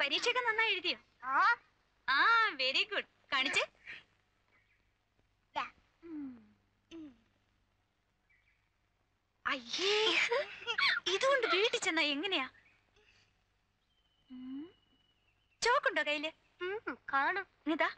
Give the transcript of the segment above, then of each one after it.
പരീക്ഷയൊക്കെ നന്നായി എഴുതിയോ? ആ വെരി ഗുഡ്. കാണിച്ചേ. അയ്യേ, ഇതുകൊണ്ട് വീട്ടിൽ ചെന്നാ എങ്ങനെയാ? ചോക്കുണ്ടോ കയ്യില്? കാണും. ഇതാ.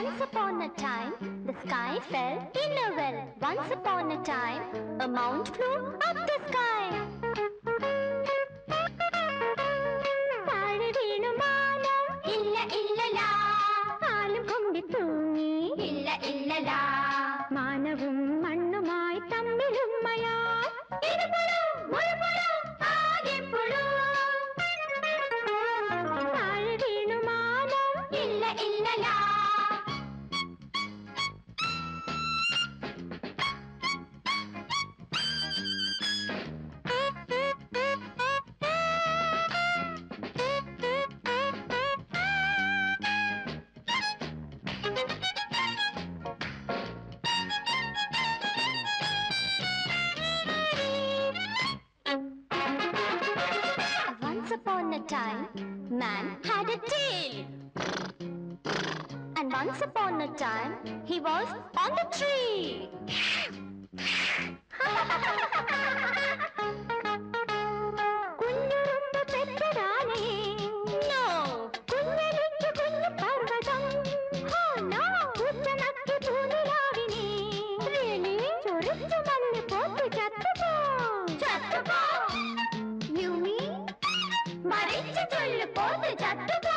Once upon a time, the sky fell in a well. Once upon a time, a mount flew up the sky. താഴെ വീണു മാനം, ഇല്ല ഇല്ലലാ. കാലും കൊമ്പി തൂങ്ങി, ഇല്ല ഇല്ലലാ. മാനവും മണ്ണുമായി തമ്മിലുമ്മയാ. ഇടുപുഴു, മുഴുപുഴു, ആകെപ്പുഴു. താഴെ വീണു മാനം, ഇല്ല ഇല്ലലാ. Once upon a time, man had a tail. And once upon a time, he was on the tree. കുഞ്ഞുറുമ്പ് പെറ്റതാനേ. No. കുഞ്ഞലിക്ക് കുഞ്ഞു പർവ്വതം. Oh no. പൂച്ചനക്കി പൂനിലാവിനെ. Really? ചൊറിച്ചു മണ്ണ് പോത്ത് ചത്തുപോ. ചത്തുപോ. You mean? മരിച്ചു ചൊല്ലു പോത്ത് ചത്തുപോ.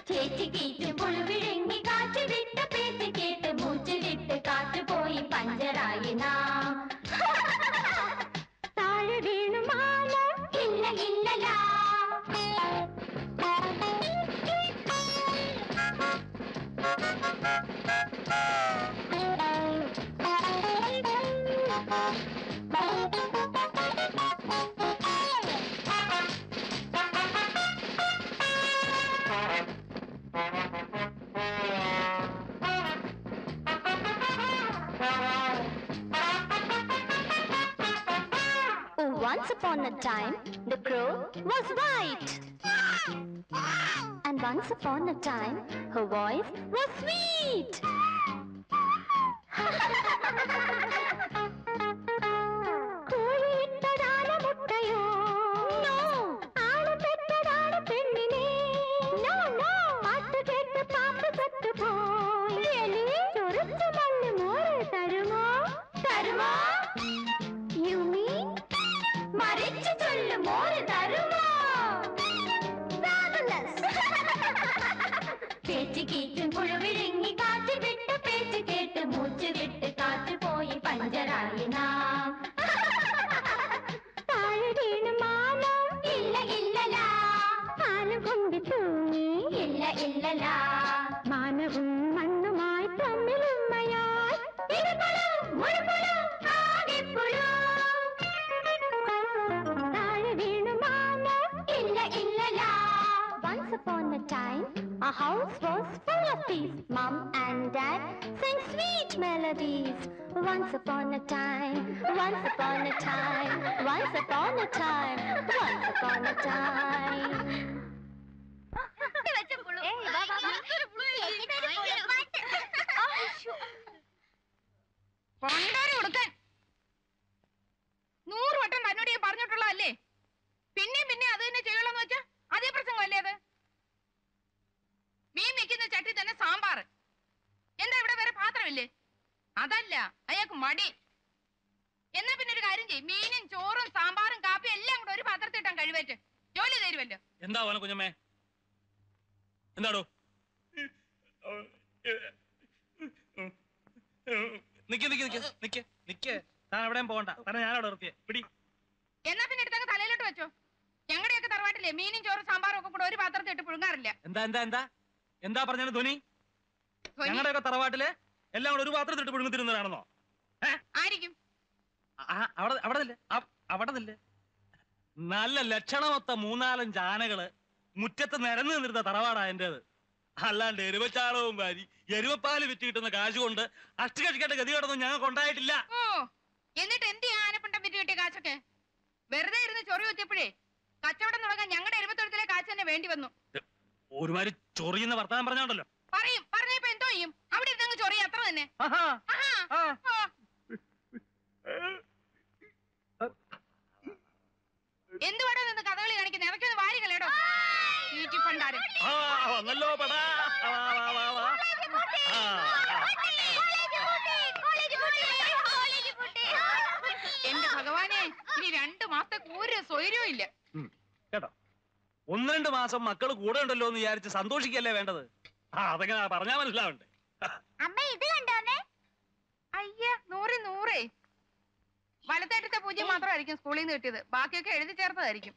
ചേച്ചി കീച്ചു പുഴുവിഴുങ്ങി കാറ്റ് വിട്ട് പേച്ച് കേട്ട് മൂച്ചിലിട്ട് കാറ്റ് പോയി പഞ്ചറായി നാം. താഴെ വീണു മാനം, ഇല്ല ഇല്ലലാ. Once upon a time, the crow was white. And once upon a time, her voice was sweet. കോഴിയിട്ടതാണ് മുട്ടയോ? No. ആള് പെറ്റതാണ് പെണ്ണിനെ. No, no. പാട്ട് കേട്ട് പാമ്പ് ചത്തുപോയി. Really? ചൊറിച്ചു മണ്ണ് മോര് തരുമോ? തരുമോ? You mean? മരിച്ചു ചൊല്ലു മോര് തരുമോ? പേച്ച് കീച്ചും പുഴുവിഴുങ്ങി കാറ്റ് വിട്ട് പേച്ച് കേട്ട് മൂച്ച് വിട്ട് കാറ്റ് പോയി പഞ്ചറായി നാം. താഴെ വീണു മാനം, ഇല്ല ഇല്ലലാ. കാലും കൊമ്പി തൂങ്ങി, ഇല്ല ഇല്ലലാ. മാനവും മണ്ണുമായി തമ്മിലുമ്മയായി. ഇടുപുഴു, മുഴുപുഴു, ആകെപ്പുഴു. താഴെ വീണു മാനം, ഇല്ല ഇല്ലലാ. Once upon a time, our house was full of peace. Mom and Dad sang sweet melodies. Once upon a time, once upon a time, once upon a time, once upon a time. നൂറ് വട്ടം തന്നോട് ഞാൻ പറഞ്ഞിട്ടുള്ളതല്ലേ? പിന്നെയും പിന്നെ അത് തന്നെ ചെയ്യണമെന്ന് വെച്ചാ അതേ പ്രസംഗമല്ലേ അത്? മീൻ വെക്കുന്ന ചട്ടി തന്നെ സാമ്പാർ. എന്താ ഇവിടെ വേറെ പാത്രമില്ലേ? അതല്ല, അയാൾക്ക് മടി. എന്നാ പിന്നെ ഒരു കാര്യം ചെയ്യും, മീനും ചോറും സാമ്പാറും കാപ്പിയും എല്ലാം കൂടെ ഒരു പാത്രത്തിട്ടാൻ കഴിവേറ്റ് ജോലി തരുമല്ലോ. എന്താ വേണം കുഞ്ഞമ്മേ? എന്താടോ? നിക്ക് നിക്ക് നിക്ക് നിക്ക് നിക്ക്. താൻ എവിടെയും പോകണ്ട. തന്നെ ഞാനവിടെ നിർത്തിയേ. പിടി. എന്നാ പിന്നെ എടുത്തങ്ങ് തലയിലോട്ട് വെച്ചോ. ഞങ്ങളുടെയൊക്കെ തറവാട്ടില്ലേ മീനും ചോറും സാമ്പാറും ഒക്കെ കൂടെ ഒരു പാത്രത്തിൽ ഇട്ട് പുഴുങ്ങാറില്ല. എന്താ എന്താ എന്താ എന്താ പറഞ്ഞാണ് ധ്വനി? ഞങ്ങളുടെയൊക്കെ തറവാട്ടില് എല്ലാം കൂടെ ഒരു പാത്രത്തിൽ ഇട്ട് പുഴുങ്ങുത്തിരുന്നതാണെന്നോ? ആയിരിക്കും. അവിടെ അവിടെ നില്ലേ, അവിടെ നില്ലേ. നല്ല ലക്ഷണമൊത്ത 3-4 ആനകള് മുറ്റത്ത് നിരന്നു നിന്നിരുന്ന തറവാടാ എന്റേത്. അല്ലാണ്ട് എരുവച്ചാണവും വാരി എരുവപ്പാല് വിറ്റ് കിട്ടുന്ന കാശ് കൊണ്ട് അഷ്ടകഴിക്കേണ്ട ഗതികേടൊന്നും ഞങ്ങൾക്ക് ഉണ്ടായിട്ടില്ല. ഓ, എന്നിട്ട് എന്ത് ആനപ്പണ്ടം വിറ്റ് കിട്ടിയ കാശൊക്കെ? വെറുതെ ഇരുന്ന് ചൊറി കുത്തിയപ്പോഴേ കച്ചവടം തുടങ്ങാൻ ഞങ്ങളുടെ എരുമത്തൊഴുത്തിലെ കാശ് തന്നെ വേണ്ടി വന്നു. ഒരുമാതിരി ചൊറിയുന്ന വർത്താനം പറഞ്ഞോണ്ടല്ലോ. പറഞ്ഞപ്പോ എന്തോ ചെയ്യും? അവിടെ ഇരുന്നങ്ങ് ചൊറിയ അത്ര തന്നെ. എന്തുവാടോ നിന്ന് കഥകളി കാണിക്കുന്നത്? ഇറക്കിയൊന്ന് വാരി കളയടോ. വന്നല്ലോ പടാ. എന്റെ ഭഗവാനെ, ഇനി 2 മാസത്തേക്ക് ഒരു സ്വൈര്യവും ഇല്ല കേട്ടോ. 1-2 മാസം മക്കള് കൂടെ ഉണ്ടല്ലോ എന്ന് വിചാരിച്ച് സന്തോഷിക്കല്ലേ വേണ്ടത്. അതെങ്ങനെ പറഞ്ഞാ മനസ്സിലാവണ്ടേ? അമ്മ ഇത് കണ്ടോന്നേ? അയ്യ, 100 വലത്തേറ്റത്തെ പൂജ്യം മാത്രമായിരിക്കും സ്കൂളിൽ നിന്ന് കിട്ടിയത്. ബാക്കിയൊക്കെ എഴുതി ചേർത്തതായിരിക്കും.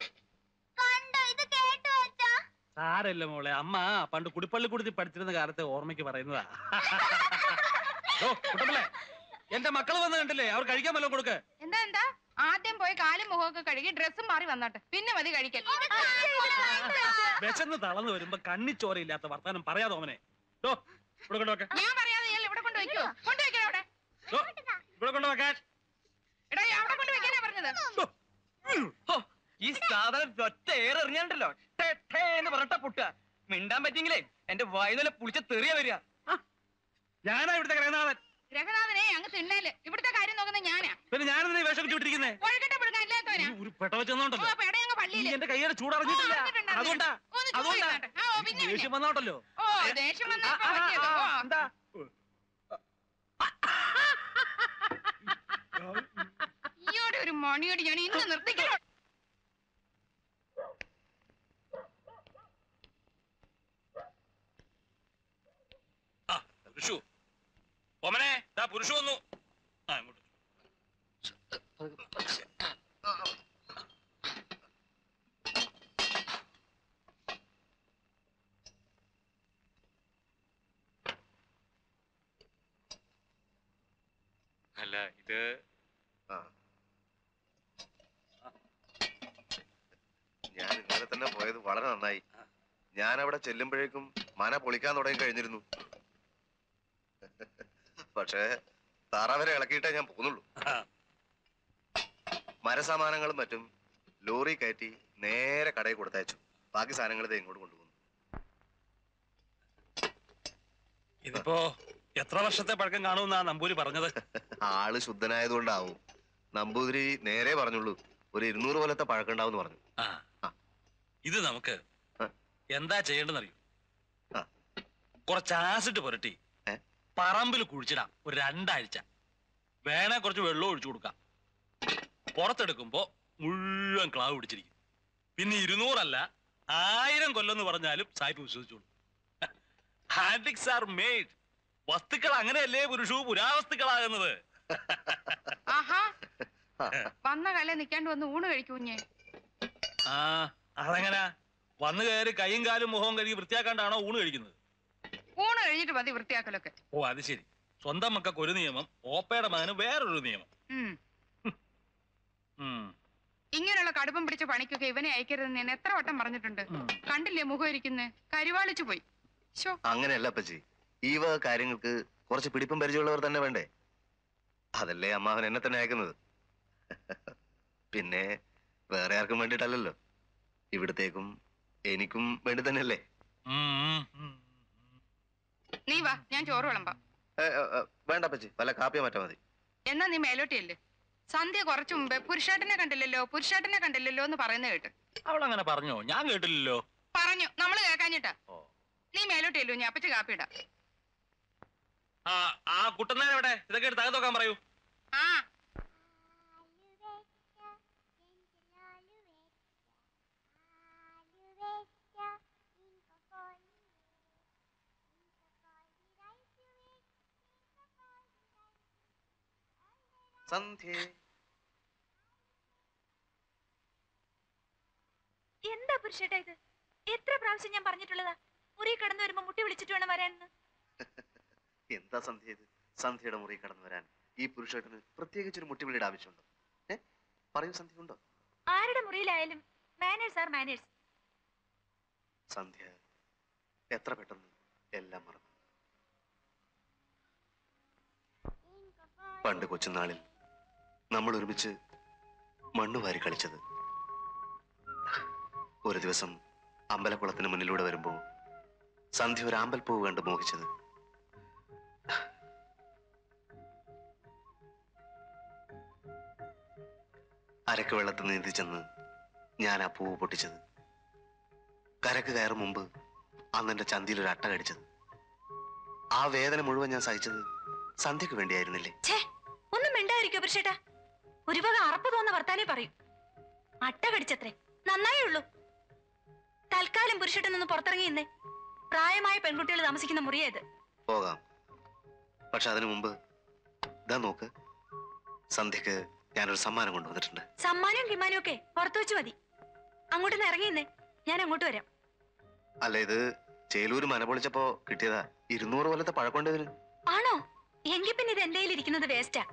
കണ്ടോ, ഇത് കേട്ടോ അച്ഛാ? സാരല്ല മോളെ, അമ്മ പണ്ട് കുടിപ്പള്ളി കുടിച്ച് പഠിച്ചിരുന്ന കാലത്തെ ഓർമ്മയ്ക്ക് പറയുന്നതാ. കുട്ടപ്പല്ലേ, എന്റെ മക്കള് വന്ന് കണ്ടില്ലേ? അവർ കഴിക്കാൻ വല്ലതും കൊടുക്ക്. എന്താ ആദ്യം പോയി കാലും മുഖമൊക്കെ കഴുകി ഡ്രസ്സും മാറി വന്നാട്ടെ, പിന്നെ മതി കഴിക്കാൻ. വിശന്ന് തളർന്നു വരുമ്പോ കണ്ണിച്ചോരയില്ലാത്ത വർത്താനം പറയാതെ ഓമനെ. ഇവിടെ കൊണ്ടുവെക്ക. ഞാൻ പറയാതെ ഇയാൾ ഇവിടെ കൊണ്ടുവയ്ക്കോ? കൊണ്ടുവയ്ക്കോ അവിടെ. ഇവിടെ കൊണ്ടുവെക്കാൻ. എടാ, അവിടെ കൊണ്ടുവയ്ക്കാനാ പറഞ്ഞത്. ഈ സാധനം ഒറ്റ ഏറെറിഞ്ഞാണ്ടല്ലോ എന്ന് പറഞ്ഞിട്ട പുട്ട. മിണ്ടാൻ പറ്റിയെങ്കിലേ എന്റെ വായുനില പുളിച്ച തെറിയ വരിക. ഞാനാ ഇവിടുത്തെ ഗ്രഹനാഥൻ. ഗ്രഹനാഥനെ അങ്ങ് തിണ്ണേല്. ഇവിടുത്തെ കാര്യം നോക്കുന്ന ഞാനാ. പിന്നെ ഞാനെന്താ വേഷം വിട്ടിരിക്കുന്നേ? ഒഴുകട്ടെ പിടുക്കാൻ ഇല്ലാത്തവനാ. ഒരു പെട്ട വെച്ചോണ്ടല്ലോ. പള്ളിയില് എന്റെ കൈയുടെ ചൂടറിഞ്ഞിട്ടില്ല. അതുകൊണ്ടാ ദേഷ്യം വന്നോട്ടല്ലോ. ഓ, ദേഷ്യം വന്നാ ഈയോടെ ഒരു മണിയോട് ഞാൻ ഇന്ന് നിർത്തിക്കണം. പുരുഷു ഓമനെ, പുരുഷു വന്നു. ഇങ്ങോട്ട്. അല്ല, ഇത് ഞാൻ ഇന്നലെ തന്നെ പോയത് വളരെ നന്നായി. ഞാൻ അവിടെ ചെല്ലുമ്പോഴേക്കും മന പൊളിക്കാൻ തുടങ്ങി കഴിഞ്ഞിരുന്നു. പക്ഷേ തറ വരെ ഇളക്കിയിട്ടേ ഞാൻ പോകുന്നുള്ളൂ. മരസാമാനങ്ങളും മറ്റും ലോറി കയറ്റി നേരെ കടയിൽ കൊടുത്തയച്ചു. ബാക്കി സാധനങ്ങൾ ഇത് ഇങ്ങോട്ട് കൊണ്ടുപോകുന്നു. ഇതിപ്പോ എത്ര വർഷത്തെ പഴക്കം കാണുമെന്നാ നമ്പൂരി പറഞ്ഞത്? ആള് ശുദ്ധനായതുകൊണ്ടാവും. നമ്പൂതിരി നേരെ പറഞ്ഞുള്ളൂ, ഒരു 200 കൊല്ലത്തെ പഴക്കണ്ടാവും പറഞ്ഞു. ഇത് നമുക്ക് എന്താ ചെയ്യേണ്ടെന്നറിയോ? കുറച്ച് ആസിഡ് പുരട്ടി പറമ്പിൽ കുഴിച്ചിടാം. ഒരു 2 ആഴ്ച വേണേ കുറച്ച് വെള്ളം ഒഴിച്ചു കൊടുക്കാം. പുറത്തെടുക്കുമ്പോ മുഴുവൻ ക്ലാവ് പിടിച്ചിരിക്കും. പിന്നെ 200 അല്ല 1000 കൊല്ലം എന്ന് പറഞ്ഞാലും സായിപ്പ് വിശ്വസിച്ചോളൂ. ഹാൻഡിക്സ് ആർ മെയ്ഡ്. വസ്തുക്കൾ അങ്ങനെയല്ലേ പുരുഷു പുരാവസ്തുക്കളാകുന്നത്. ആഹാ, വന്ന കല നിക്കാണ്ട് വന്ന് ഊണ് കഴിക്കൂഞ്ഞേ. അതെങ്ങനാ? വന്നു കയറി കൈയും കാലും മുഖവും കഴുകി വൃത്തിയാക്കാണ്ടാണോ ഊണ് കഴിക്കുന്നത്? ഊണ് കഴിഞ്ഞിട്ട് മതി വൃത്തിയാക്കലൊക്കെ. ഓ, അത് ശരി. സ്വന്തം മക്കൾക്ക് ഒരു നിയമം, ഓപ്പയുടെ മകന് വേറൊരു നിയമം. ഇങ്ങനെയുള്ള കടുപ്പം പിടിച്ച പണിക്കൊക്കെ ഇവനെ അയക്കരുതെന്ന് ഞാൻ എത്ര വട്ടം പറഞ്ഞിട്ടുണ്ട്. കണ്ടില്ലേ മുഖം ഇരിക്കുന്നേ? കരിവാളിച്ചു പോയി. അങ്ങനെയല്ല അപ്പച്ചി, ഈ വക കാര്യങ്ങൾക്ക് കുറച്ച് പിടിപ്പും പരിചയമുള്ളവർ തന്നെ വേണ്ടേ? അതല്ലേ അമ്മാവൻ എന്നെ തന്നെ അയക്കുന്നത്. പിന്നെ വേറെ ആർക്കും വേണ്ടിയിട്ടല്ലല്ലോ, ഇവിടത്തേക്കും എനിക്കും വേണ്ടി തന്നെയല്ലേ. നീ വാ, ഞാൻ ചോറ് വിളമ്പാം. വേണ്ട അപ്പച്ചി, വല്ല കാപ്പിയോ മറ്റോ മതി. എന്നാ നീ മേലോട്ടിയല്ലേ? സന്ധ്യ കുറച്ചു മുമ്പേ പുരുഷേട്ടനെ കണ്ടില്ലല്ലോ എന്ന് പറയുന്ന കേട്ട്. അവൾ അങ്ങനെ പറഞ്ഞോ? ഞാൻ കേട്ടില്ലല്ലോ. പറഞ്ഞു, നമ്മള് കേൾക്കാഞ്ഞിട്ടാ. നീ മേലോട്ടിയല്ലോ, ഞാൻ അപ്പച്ച കാപ്പി ഇടാം. ആ കുട്ടനാരെവിടെ? ഇതൊക്കെ എടുത്ത് അകത്ത് നോക്കാൻ പറയൂ. എന്താ പുരുഷേട്ടാ ഇത്? എത്ര പ്രാവശ്യം ഞാൻ പറഞ്ഞിട്ടുള്ളതാ മുറി കടന്നു വരുമ്പോ മുട്ടി വിളിച്ചിട്ട് വേണം വരാനെന്ന്. എന്താ സന്ധ്യ ഇത്? സന്ധ്യയുടെ മുറി കടന്നു വരാൻ ഈ പുരുഷേട്ടന് പ്രത്യേകിച്ചൊരു മുട്ടിവിളിയുടെ ആവശ്യമുണ്ടോ? പറയൂ, സന്ധ്യ ഉണ്ടോ? ആരുടെ മുറിയിലായാലും മാനേഴ്സ് ആർ മാനേഴ്സ്. സന്ധ്യ എത്ര പെട്ടെന്ന് എല്ലാം മറന്നു. പണ്ട് കൊച്ചുനാളിൽ നമ്മൾ ഒരുമിച്ച് മണ്ണുവാരി കളിച്ചത്. ഒരു ദിവസം അമ്പലക്കുളത്തിന് മുന്നിലൂടെ വരുമ്പോ സന്ധ്യ ഒരു ആമ്പൽപ്പൂവ് കണ്ട് മോഹിച്ചത്. അരക്ക് വെള്ളത്തിൽ നീന്തി ചെന്ന് ഞാൻ ആ പൂവ് പൊട്ടിച്ചത്. കരക്ക് കയറും മുമ്പ് അന്ന് എന്റെ ചന്തിയിൽ ഒരു അട്ട കടിച്ചത്. ആ വേദന മുഴുവൻ ഞാൻ സഹിച്ചത് സന്ധ്യക്ക് വേണ്ടിയായിരുന്നില്ലേ? ഒന്നും മിണ്ടായിരിക്കോ പുരുഷേട്ടാ? ഒരു വക അറപ്പ് തോന്നുന്ന വർത്താനേ പറയൂ. അട്ട കടിച്ചത്രേ, നന്നായേ ഉള്ളൂ. തൽക്കാലം പുരുഷേട്ടൻ നിന്ന് പുറത്തിറങ്ങിയെന്നേ. പ്രായമായ പെൺകുട്ടികൾ താമസിക്കുന്ന മുറിയേത്. പോകാം, പക്ഷെ അതിനു മുമ്പ് ഇതാ നോക്ക്, സന്ധ്യക്ക് ഞാനൊരു സമ്മാനം കൊണ്ടുവന്നിട്ടുണ്ട്. സമ്മാനവും കിമ്മാനും ഒക്കെ പുറത്തു വെച്ച് മതി. അങ്ങോട്ടൊന്ന് ഇറങ്ങിയെന്നേ, ഞാൻ അങ്ങോട്ട് വരാം. അല്ല, ഇത് ചേലൂര് മന പൊളിച്ചപ്പോ കിട്ടിയതാ. 200 കൊല്ലത്തെ പഴക്കൊണ്ടതിന്. ആണോ? എങ്കിൽ പിന്നെ ഇത് എന്റെ ഇരിക്കുന്നത് വേസ്റ്റാ.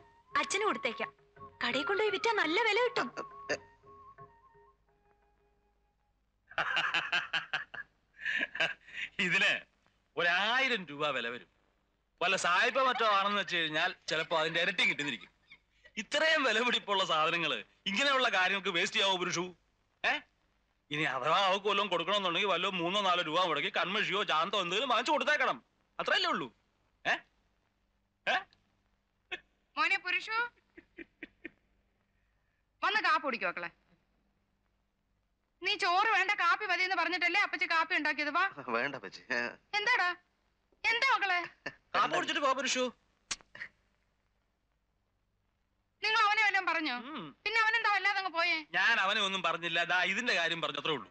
അച്ഛന് കൊടുത്തേക്കാം. കടയിൽ കൊണ്ടുപോയി വിറ്റാ നല്ല വില കിട്ടും. ഇതിന് 1000 രൂപ വില വരും. വല്ല സായിപ്പ മറ്റോ ആണെന്ന് വെച്ച് കഴിഞ്ഞാൽ ചിലപ്പോ അതിന്റെ ഇരട്ടി കിട്ടുന്നിരിക്കും. ഇത്രയും വില പിടിപ്പുള്ള സാധനങ്ങള് ഇങ്ങനെയുള്ള കാര്യങ്ങൾക്ക് വേസ്റ്റ് ചെയ്യാവോ പുരുഷു? ഇനി അഥവാ അവർക്ക് വല്ലതും കൊടുക്കണമെന്നുണ്ടെങ്കിൽ വല്ലോ 3-4 രൂപ മുടക്കി കൺമഷിയോ ചാന്തോ എന്തെങ്കിലും വാങ്ങിച്ചു കൊടുത്തേക്കണം. അത്രയല്ലേ ഉള്ളൂ. മോനെ പുരുഷു, വന്ന് കാപ്പി കുടിക്കോ മക്കളെ? നീ ചോറ് വേണ്ട കാപ്പി മതി എന്ന് പറഞ്ഞിട്ടല്ലേ അപ്പച്ചി കാപ്പി ഉണ്ടാക്കിയത്? വാ. വേണ്ട അപ്പച്ചി. എന്താടാ? എന്താ മക്കളെ? കാപ്പി കുടിച്ചിട്ട് പോ പുരുഷു. നിങ്ങൾ അവനെ വല്ലതും പറഞ്ഞോ? പിന്നെ അവനെന്താ വല്ലാതെ അങ്ങ് പോയേ? ഞാൻ അവനെ ഒന്നും പറഞ്ഞില്ല. ദാ ഇതിന്റെ കാര്യം പറഞ്ഞു, അത്രേ ഉള്ളൂ.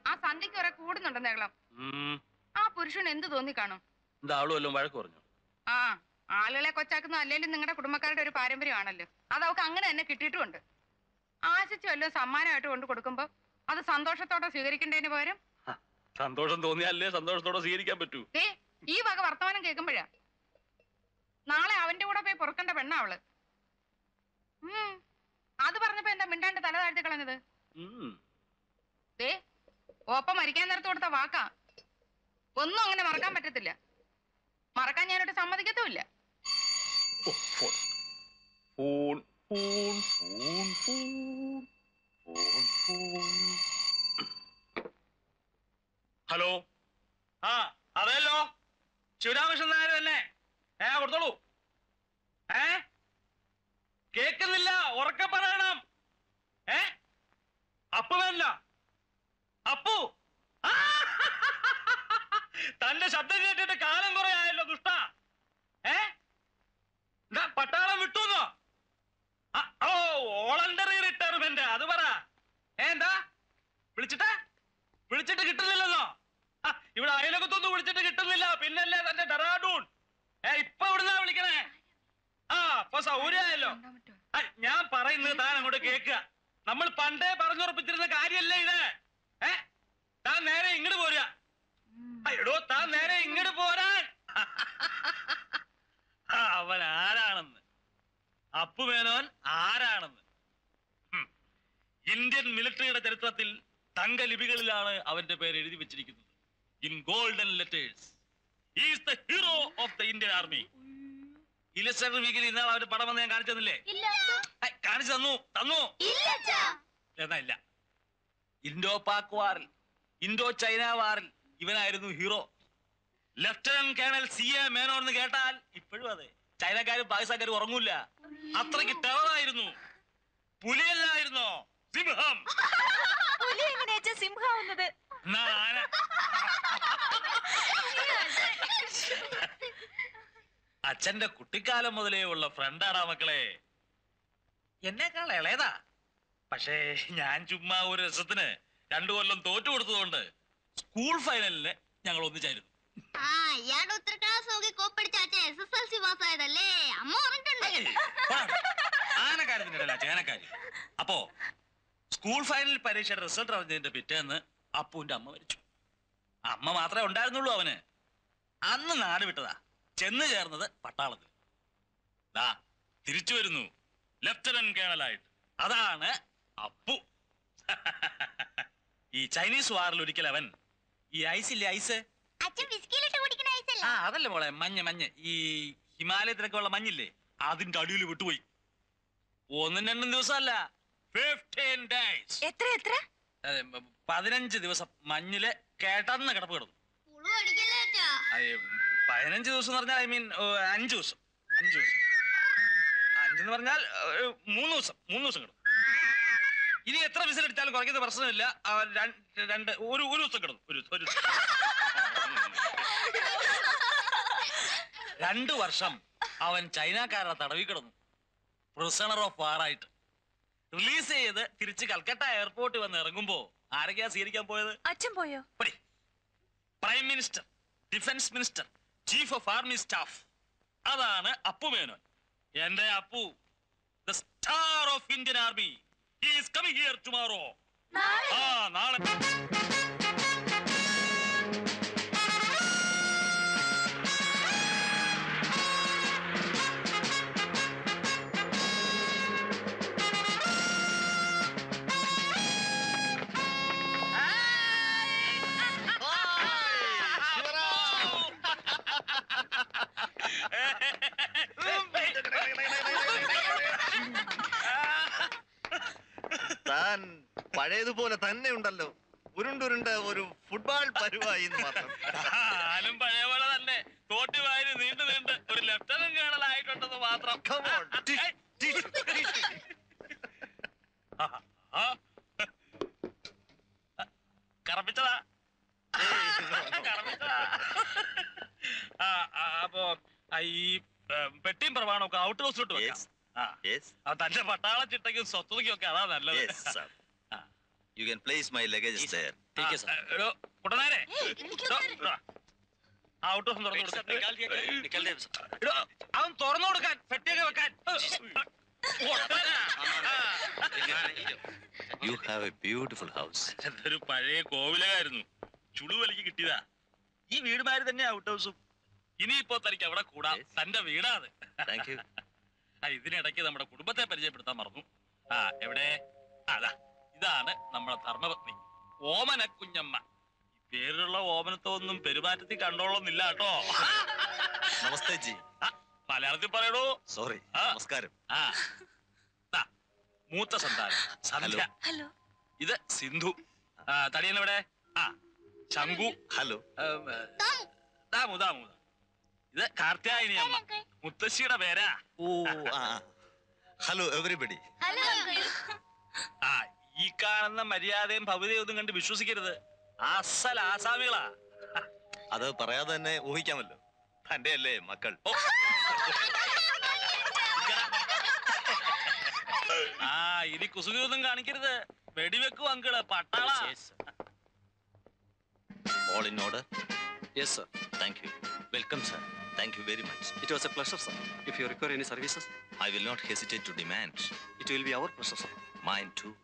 ആ സന്ധ്യക്ക് വരെ കൂടുന്നുണ്ടെന്നേളം. ആ പുരുഷൻ എന്ത് തോന്നി കാണും? എന്താ അവള് വല്ലതും വഴക്ക് പറഞ്ഞു? ആ, ആളുകളെ കൊച്ചാക്കുന്ന അല്ലെങ്കിലും നിങ്ങളുടെ കുടുംബക്കാരുടെ ഒരു പാരമ്പര്യമാണല്ലോ. അത് അവൾക്ക് അങ്ങനെ തന്നെ കിട്ടിയിട്ടുമുണ്ട്. ആശിച്ചു വല്ലതും സമ്മാനമായിട്ട് കൊണ്ട് കൊടുക്കുമ്പോ അത് സന്തോഷത്തോടെ സ്വീകരിക്കേണ്ടതിന് പകരം സന്തോഷം തോന്നിയാലേ സന്തോഷത്തോടെ സ്വീകരിക്കാൻ പറ്റൂ. ഈ വക വർത്തമാനം കേൾക്കുമ്പോഴാ നാളെ അവന്റെ കൂടെ പോയി പൊറുക്കേണ്ട പെണ്ണ അവള്. അത് പറഞ്ഞപ്പോ എന്താ മിണ്ടാണ്ട് തല താഴ്ത്തി കളഞ്ഞത്? ഒപ്പം മരിക്കാൻ നേരത്ത് കൊടുത്ത വാക്കാ. ഒന്നും അങ്ങനെ മറക്കാൻ പറ്റത്തില്ല. മറക്കാൻ ഞാനോട്ട് സമ്മതിക്കത്തുമില്ല. ഹലോ, അതെല്ലോ, ശിവരാമകൃഷ്ണൻ നായർ തന്നെ. കൊടുത്തോളൂ. കേക്കുന്നില്ല, ഉറക്കെ പറയണം. അപ്പു വേണ്ട. അപ്പു, തന്റെ ശബ്ദം കേട്ടിട്ട് കാലം കുറെ ആയല്ലോ ദുഷ്ട. പട്ടാളം വിട്ടുന്നോ? ഓ, വോളണ്ടറി റിട്ടയർമെന്റ്, അത് പറ. എന്താ വിളിച്ചിട്ട് കിട്ടുന്നില്ലെന്നോ? ഇവിടെ അയലകത്തൊന്നും വിളിച്ചിട്ട് കിട്ടുന്നില്ല. പിന്നല്ലേ തന്റെ ഡെറാഡൂൺ. ഇപ്പൊ ഇവിടുന്നാ വിളിക്കണേ. അപ്പൊ സൗകര്യമായല്ലോ. ഞാൻ പറയുന്നത് താൻ അങ്ങോട്ട് കേൾക്കുക. നമ്മൾ പണ്ടേ പറഞ്ഞുറപ്പിച്ചിരുന്ന കാര്യല്ലേ ഇത്? താൻ നേരെ ഇങ്ങോട്ട് പോരുക. എടോ, താൻ നേരെ ഇങ്ങോട്ട് പോരാൻ. അവൻ ആരാണെന്ന്, അപ്പുമേനോൻ ആരാണെന്ന് ഇന്ത്യൻ മിലിറ്ററിയുടെ ചരിത്രത്തിൽ തങ്കലിപികളിലാണ് അവന്റെ പേര് എഴുതി വെച്ചിരിക്കുന്നത്. In golden letters. He is the hero of the Indian army. Illustrator വീക്കിൽ ഇന്നാൾ അവന്റെ പടം വന്ന് ഞാൻ കാണിച്ചു തന്നില്ലേ? കാണിച്ചു തന്നു എന്നാ ഇല്ല. ഇൻഡോ പാക് വാറിൽ, ഇൻഡോ ചൈന വാറിൽ ഇവനായിരുന്നു hero. Lieutenant colonel CA Menon എന്ന് കേട്ടാൽ ഇപ്പോഴും അതെ, ചൈനക്കാരും പാകിസ്ഥാൻകാരും ഉറങ്ങൂല. അത്രയ്ക്ക് ടെററായിരുന്നു. പുലിയല്ലായിരുന്നോ? സിംഹം. പുലി എങ്ങനെയാ സിംഹാവുന്നത്? അച്ഛന്റെ കുട്ടിക്കാലം മുതലേ ഉള്ള ഫ്രണ്ടാടാ മക്കളെ. എന്നേക്കാൾ ഇളയതാ. പക്ഷേ ഞാൻ ചുമ്മാ ഒരു രസത്തിന് 2 കൊല്ലം തോറ്റു കൊടുത്തതുകൊണ്ട് സ്കൂൾ ഫൈനലിന് ഞങ്ങൾ ഒന്നിച്ചായിരുന്നു. ആനക്കാര്യത്തിനല്ല, ചേനക്കാര്യം. അപ്പോ സ്കൂൾ ഫൈനൽ പരീക്ഷയുടെ റിസൾട്ട് അറിഞ്ഞതിന്റെ പിറ്റേന്ന് അപ്പുവിന്റെ അമ്മ മരിച്ചു. അമ്മ മാത്രമേ ഉണ്ടായിരുന്നുള്ളൂ അവന്. അന്ന് നാട് വിട്ടതാ. ചെന്ന് ചേർന്നത് പട്ടാളത്തിൽ. ദാ തിരിച്ചു വരുന്നു ലെഫ്റ്റനന്റ് കേണലായിട്ട്. അതാണ് അപ്പു. ഈ ചൈനീസ് വാറിൽ ഒരിക്കൽ അവൻ ഈ ഐസില്ലേ, ഐസ്, ആ അതല്ലേ മോളെ, മഞ്ഞ് ഈ ഹിമാലയത്തിലൊക്കെ ഉള്ള മഞ്ഞില്ലേ, അതിന്റെ അടിയിൽ വിട്ടുപോയി. 1-2 ദിവസമല്ല, 15 days. എത്ര 15 ദിവസം മഞ്ഞില് കേട്ടന്ന് കിടപ്പ് കിടന്നു. 15 ദിവസം എന്ന് പറഞ്ഞാൽ ഐ മീൻ 5 ദിവസം. 5 എന്ന് പറഞ്ഞാൽ 3 ദിവസം കിടന്നു. ഇനി എത്ര വിസിലടിച്ചാലും കുറയ്ക്കുന്ന പ്രശ്നമില്ല. ഒരു ദിവസം കിടന്നു. ഒരു 2 വർഷം അവൻ ചൈനക്കാരുടെ തടവി കിടന്നു, പ്രിസണർ ഓഫ് വാർ ആയിട്ട്. റിലീസ് ചെയ്ത് തിരിച്ച് കൽക്കട്ട എയർപോർട്ടിൽ വന്ന് ഇറങ്ങുമ്പോ ആരൊക്കെയാ സ്വീകരിക്കാൻ പോയത്? അച്ഛൻ പോയോ? Prime minister, defence minister, chief of army staff. അതാണ് അപ്പു മേനോൻ, എന്റെ Appu, the star of Indian army. He is coming here tomorrow. നാളെ താൻ പഴയതുപോലെ തന്നെ ഉണ്ടല്ലോ. ഉരുണ്ടുരുണ്ട ഒരു ഫുട്ബോൾ പരുവായി മാത്രം. ഞാനും പഴയ പോലെ തന്നെ തോട്ടുവാരി നീണ്ടു ഒരു ലെഫ്റ്റനന്റ് കേണൽ ആയിട്ടുണ്ടെന്ന് മാത്രം. കറപ്പിച്ചതാ. അപ്പോ ഈ പെട്ടിയും പ്രമാണമൊക്കെ ഔട്ട് ഹൗസിലോട്ട് വെക്കാം. തന്റെ പട്ടാള ചിട്ടയ്ക്കും സ്വത്തുക്കും ഒക്കെ അതാ നല്ലത്. You can place my luggage there. കുട്ടനാരെ ഔട്ട് ഹൗസ് അവൻ തുറന്നു കൊടുക്കാൻ, പെട്ടിയൊക്കെ വെക്കാൻ. You have a beautiful house. എന്തൊരു പഴയ കോവിലായിരുന്നു, ചുടുവലിക്ക് കിട്ടിയതാ. ഈ വീടുമാര് തന്നെ ഔട്ട് ഹൗസും. ഇനിയിപ്പോ തനിക്ക് അവിടെ കൂടാം, തന്റെ വീടാത്. Thank you. ഇതിനിടയ്ക്ക് നമ്മുടെ കുടുംബത്തെ പരിചയപ്പെടുത്താൻ മറന്നു. എവിടെ? അതാ, ഇതാണ് നമ്മുടെ ധർമ്മപത്നി ഓമന കുഞ്ഞമ്മ. ഈ പേരിലുള്ള ഓമനത്തൊന്നും പെരുമാറ്റത്തിൽ കണ്ടോളന്നില്ല കേട്ടോ. നമസ്തേ ജി. മലയാളത്തിൽ പറയണോ? സോറി. നമസ്കാരം. മൂത്ത സന്താനം സന്ധ്യ. ഹലോ. ഇത് സിന്ധു. തടിയൻ എവിടെ? ശങ്കു. ഹലോ. ദാമു. ഇത് കാർത്യായനി അമ്മ, മുത്തശ്ശിയുടെ പേരാ. ഓ, ഹലോ എവരിബഡി. ഈ കാണുന്ന മര്യാദയും ഭവ്യതയും ഒന്നും കണ്ട് വിശ്വസിക്കരുത്. അസൽ ആസാമികളാ. അത് പറയാതെ തന്നെ ഊഹിക്കാമല്ലോ, തന്റെ അല്ലേ മക്കൾ. ഇനി കുസുകൊന്നും കാണിക്കരുത്. വെടിവെക്കും അങ്കിള്, പട്ടാള. All in order? Yes, sir. Thank you. Welcome, sir. Thank you very much. It was a pleasure, sir. If you require any services, I will not hesitate to demand. it will be our pleasure, sir. Mine too.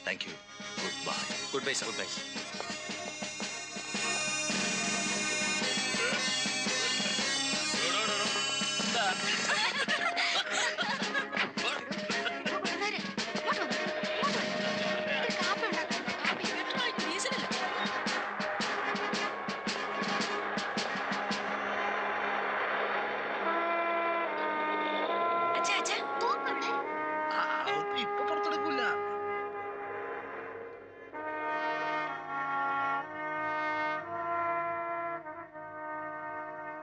Thank you. Goodbye. Goodbye, sir. Goodbye. ഇപ്പൊ പുറത്തെടുക്കൂല.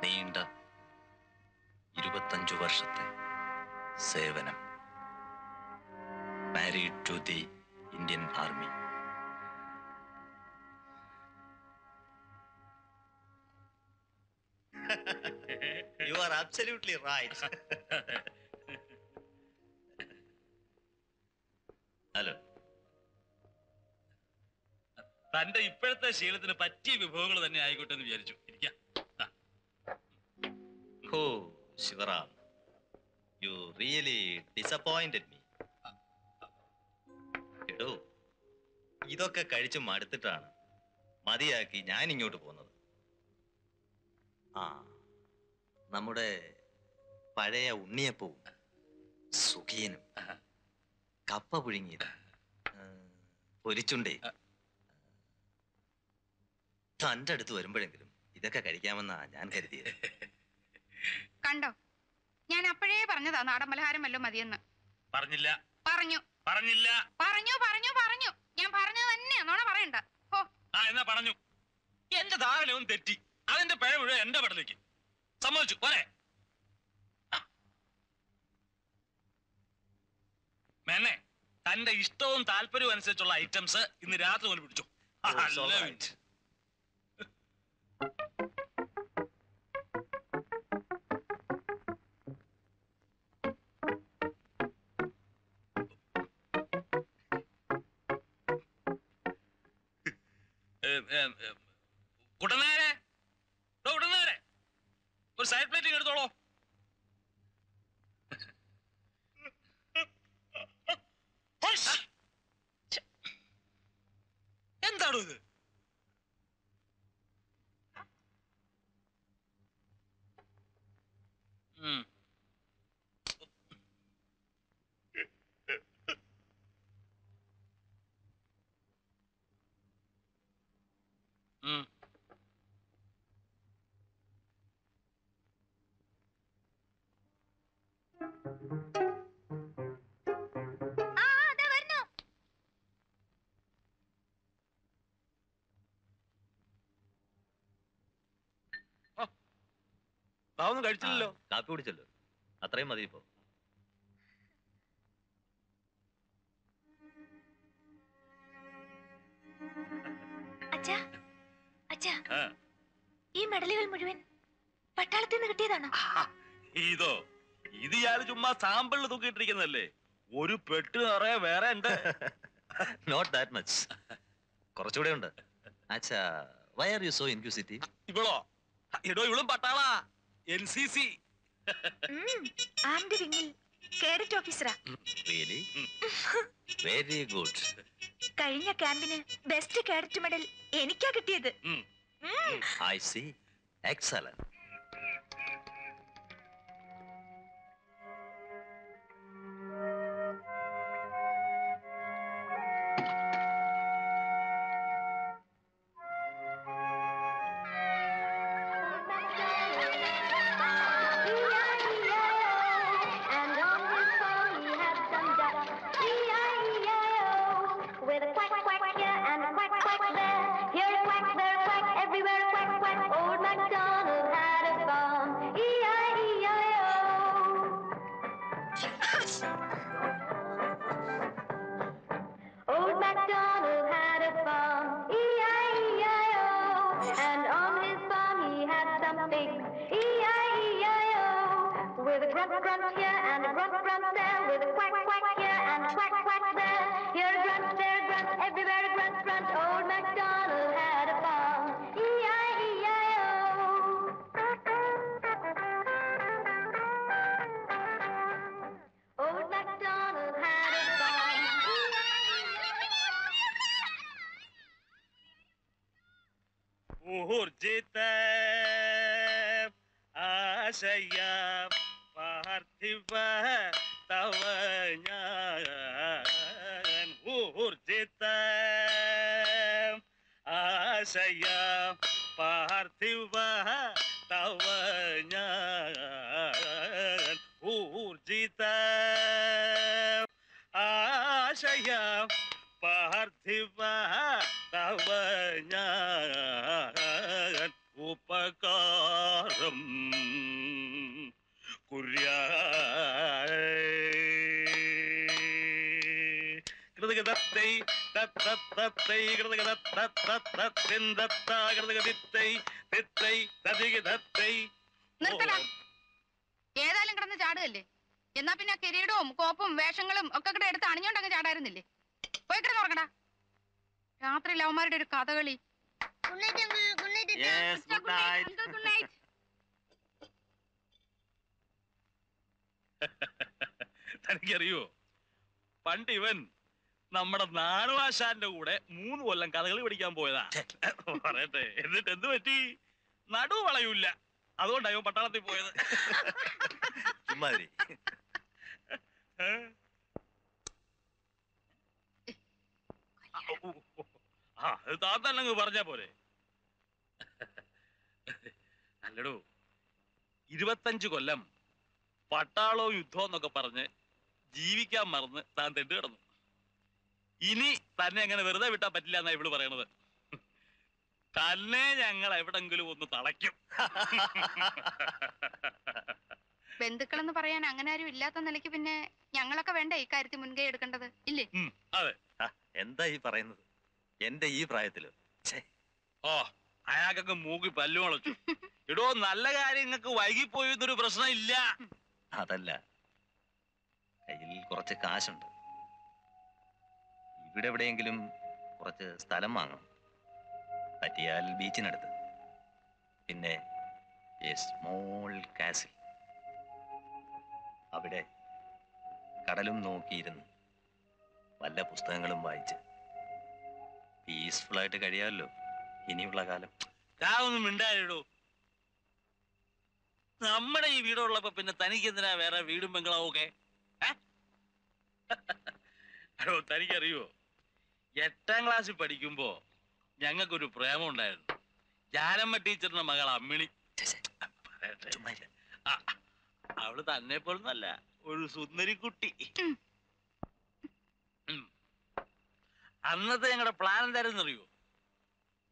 നീണ്ട 25 വർഷത്തെ സേവനം. Married to the Indian Army. You are absolutely right. Hello. തന്റെ ഇപ്പോഴത്തെ ശീലത്തിന് പറ്റിയ വിഭവങ്ങൾ തന്നെ ആയിക്കോട്ടെ എന്ന് വിചാരിച്ചു. ഇരിക്കാം. Oh, Shivaram. You really disappointed me. എടോ, ഇതൊക്കെ കഴിച്ച് മടുത്തിട്ടാണ് മതിയാക്കി ഞാൻ ഇങ്ങോട്ട് പോകുന്നത്. നമ്മുടെ പഴയ ഉണ്ണിയപ്പവും സുഖീനും കപ്പ പുഴുങ്ങിയത് പൊരിച്ചുണ്ടേ തന്റെ അടുത്ത് വരുമ്പോഴെങ്കിലും ഇതൊക്കെ കഴിക്കാമെന്നാ ഞാൻ കരുതിയത്. കണ്ടോ, ഞാൻ അപ്പോഴേ പറഞ്ഞതാ നാടൻ പലഹാരം വല്ലതും മതിയെന്ന്. പറഞ്ഞില്ല. പറഞ്ഞു. പറഞ്ഞില്ല. പറഞ്ഞു പറഞ്ഞു പറഞ്ഞു. ഞാൻ പറഞ്ഞത് തന്നെയാ, നോണ പറയണ്ട. ഓ ആ എന്നാ പറഞ്ഞു. എന്റെ ധാരണ ഒന്ന് തെറ്റി. അതിന്റെ പിഴ മുഴുവൻ എന്റെ പടലേക്ക് സമ്മതിച്ചു. പോരെ മേനെ, തന്റെ ഇഷ്ടവും താല്പര്യവും അനുസരിച്ചുള്ള ഐറ്റംസ് ഇന്ന് രാത്രി കൊണ്ട് പിടിച്ചു. കുട്ടനാരെ, കുട്ടനാരെ, ഒരു സൈഡ് പ്ലേറ്റിംഗ് എടുത്തോളോ. എന്താണോ ഇത്? ഒന്നും കഴിച്ചില്ലല്ലോ. കാപ്പി കുടിച്ചല്ലോ, അത്രയും മതി. ഇപ്പോ അച്ഛാ, അച്ഛാ, ഈ മെഡലുകൾ മുഴുവൻ പട്ടാളത്തിൽ നിന്ന് കിട്ടിയതാണോ? ഇതോ, ഇത് ഞാൻ ചുമ്മാ സാമ്പിളിൽ തൂക്കിയിട്ടിരിക്കുന്നല്ലേ. ഒരു പെട്ട് നിറയെ വേറെ ഉണ്ട്. നോട്ട് ദാറ്റ് മച്ച്, കുറച്ചുകൂടെ ഉണ്ട്. അച്ഛാ, why are you so inquisitive? ഇവളോ? എടോ, ഇവളും പട്ടാളാ, NCC. ആംഡ് വിങ്ങിൽ കേഡറ്റ് ഓഫീസറാ. റിയലി? Very good. കഴിഞ്ഞ ക്യാമ്പിന് ബെസ്റ്റ് കേഡറ്റ് മെഡൽ എനിക്കാ കിട്ടിയത്. I C. എക്സലന്റ്. ഊർജിത ആശയ പാർത്ഥിവ തവ ഞാൻ. ഊർജിത ആശയ പാർത്ഥിവ തവ ഞാൻ. ഊർജിത ആശയ പാർത്ഥിവ തവ ഞാൻ ഉപകാരം കുര്യാ. കൃതകതത്തൈ തത്തത്തത്തൈ കൃതകതത്തത്തത്തത്തിന്തത്താ കൃതകതിത്തൈ തിത്തൈ തതികതത്തൈ. നിർത്തല. ഏതായാലും കിടന്ന് ചാടുകല്ലേ, എന്നാ പിന്നെ കിരീടവും കോപ്പും വേഷങ്ങളും ഒക്കെ കൂടെ എടുത്ത് അണിഞ്ഞോണ്ടങ്ങ് ചാടായിരുന്നില്ലേ? പോയി കിടന്ന് ഉറങ്ങടാ. രാത്രി ലവന്മാരുടെ ഒരു കഥകളി. തനിക്കറിയോ, പണ്ട് ഇവൻ നമ്മുടെ നാണുവാശാന്റെ കൂടെ 3 കൊല്ലം കഥകളി പഠിക്കാൻ പോയതാ. പറയട്ടെ, എന്നിട്ട് എന്ത് പറ്റി? നടു വളയൂല്ല. അതുകൊണ്ടായോ പട്ടാളത്തിൽ പോയത്. ചുമ്മാതിരി. അത് താത്തല്ലങ്ങ് പറഞ്ഞാ പോരെ. അല്ലടോ, 25 കൊല്ലം പട്ടാളവും യുദ്ധവും എന്നൊക്കെ പറഞ്ഞ് ജീവിക്കാൻ മറന്ന് താൻ തെണ്ടു കിടന്നു. ഇനി തന്നെ അങ്ങനെ വെറുതെ വിട്ടാൻ പറ്റില്ല എന്നാ ഇവള് പറയണത്. തന്നെ ഞങ്ങൾ എവിടെങ്കിലും ഒന്ന് തളയ്ക്കും. ബന്ധുക്കളെന്ന് പറയാൻ അങ്ങനെ ആരും ഇല്ലാത്ത നിലയ്ക്ക് പിന്നെ ഞങ്ങളൊക്കെ വേണ്ട ഇക്കാര്യത്തിൽ മുൻകൈ എടുക്കേണ്ടത് ഇല്ലേ? അതെ. എന്താ ഈ പറയുന്നത്? എന്റെ ഈ പ്രായത്തില് ഓ, അയാൾക്കൊക്കെ മൂക്കി പല്ലു മുളച്ചു. ഇടോ, നല്ല കാര്യങ്ങൾക്ക് വൈകിപ്പോയി എന്നൊരു പ്രശ്നം ഇല്ല. അതല്ല, കയ്യിൽ കുറച്ച് കാശുണ്ട്. ഇവിടെ എവിടെയെങ്കിലും കുറച്ച് സ്ഥലം വാങ്ങണം. പറ്റിയാൽ ബീച്ചിനടുത്ത്. പിന്നെ എ സ്മോൾ കാസിൽ. അവിടെ കടലും നോക്കിയിരുന്ന് വല്ല പുസ്തകങ്ങളും വായിച്ച് പീസ്ഫുൾ ആയിട്ട് കഴിയാമല്ലോ ഇനിയുള്ള കാലം. ഒന്നും മിണ്ടായിടൂ. നമ്മുടെ ഈ വീടുള്ളപ്പോ പിന്നെ തനിക്ക് എന്തിനാ വേറെ വീടും ബംഗ്ലാവും ഒക്കെ? അടോ, തനിക്കറിയോ, 8ാം ക്ലാസ്സിൽ പഠിക്കുമ്പോ ഞങ്ങൾക്കൊരു പ്രേമം ഉണ്ടായിരുന്നു. ജാനമ്മ ടീച്ചറിന്റെ മകൾ അമ്മിണി. അവള് തന്നെ പോലൊന്നല്ല, ഒരു സുന്ദരിക്കുട്ടി. അന്നത്തെ ഞങ്ങളുടെ പ്ലാൻ എന്തായിരുന്നു അറിയോ?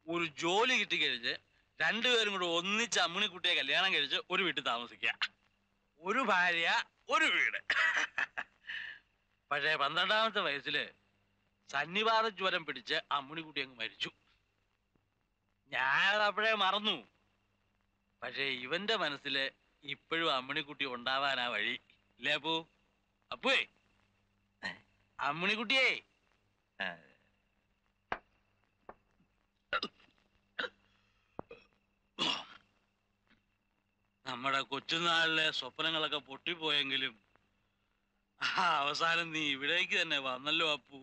ഒരു ജോലി കിട്ടിക്കഴിഞ്ഞ് രണ്ടുപേരും കൂടെ ഒന്നിച്ച് അമ്മിണിക്കുട്ടിയെ കല്യാണം കഴിച്ച് ഒരു വീട്ടിൽ താമസിക്കുക. ഒരു ഭാര്യ, ഒരു വീട്. പക്ഷേ 12ാമത്തെ വയസ്സില് സന്നിവാത ജ്വരം പിടിച്ച് അമ്മിണിക്കുട്ടി അങ്ങ് മരിച്ചു. ഞാൻ അപ്പോഴേ മറന്നു. പക്ഷേ ഇവന്റെ മനസ്സില് ഇപ്പോഴും അമ്മിണിക്കുട്ടി ഉണ്ടാവാനാ വഴി. ഇല്ലേ അപ്പു? അപ്പുവേ, അമ്മിണിക്കുട്ടിയേ, നമ്മുടെ കൊച്ചുനാളിലെ സ്വപ്നങ്ങളൊക്കെ പൊട്ടിപ്പോയെങ്കിലും അവസാനം നീ ഇവിടേക്ക് തന്നെ വന്നല്ലോ അപ്പു.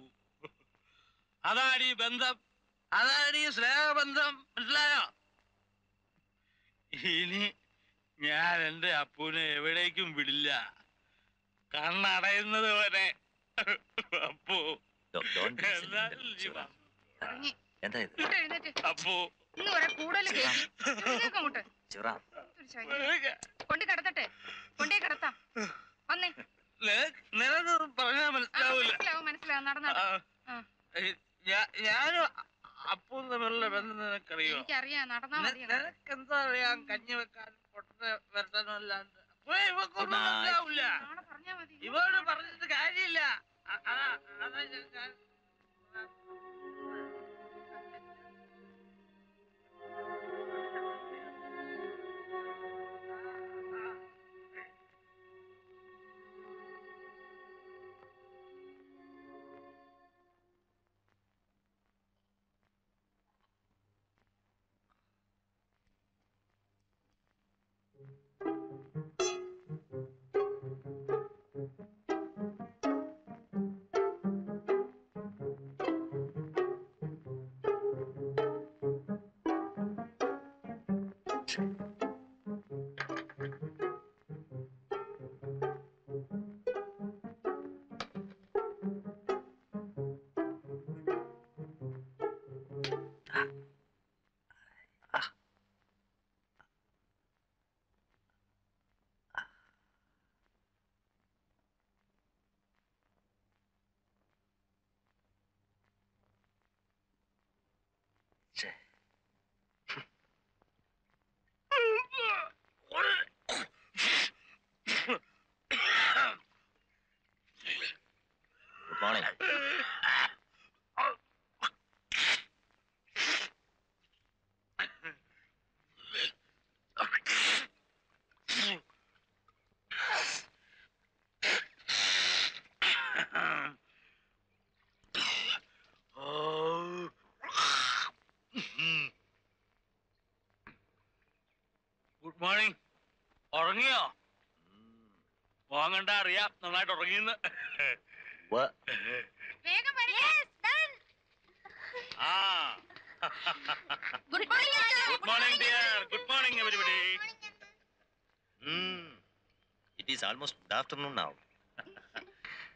അതാണ് ഈ ബന്ധം, അതാണ് ഈ സ്നേഹബന്ധം. മനസ്സിലായോ? ഇനി ഞാൻ എന്റെ അപ്പുവിനെ എവിടേക്കും വിടില്ല, കണ്ണടയുന്നത് വരെ. അപ്പു എന്താ ഇത്? അപ്പു കൊണ്ടു കിടത്തട്ടെ, കൊണ്ടേ കിടത്താം. വന്നേ. നിനക്ക് പറഞ്ഞാൽ മനസ്സിലാവൂല. മനസ്സിലാവും. നടന്ന ഞാനും അപ്പും തമ്മിലുള്ള ബന്ധം നിനക്കറിയോ? എനിക്കറിയാം. നടന്നാ മതി. നിനക്ക് എന്താ അറിയാം കഞ്ഞി വെക്കാനും പൊട്ടനെ വരട്ടാനും അല്ലാണ്ട്. ഇവക്കൊന്നും മനസ്സിലാവൂല. പറഞ്ഞാ മതി. ഇവരോട് പറഞ്ഞിട്ട് കാര്യമില്ല. അതാ ഞാൻ morning. Good morning. ഉറങ്ങിയോ? പോകണ്ട, അറിയാം നന്നായിട്ട് ഉറങ്ങിയെന്ന്. Good morning. Good morning dear. Good morning everybody. It is almost afternoon now.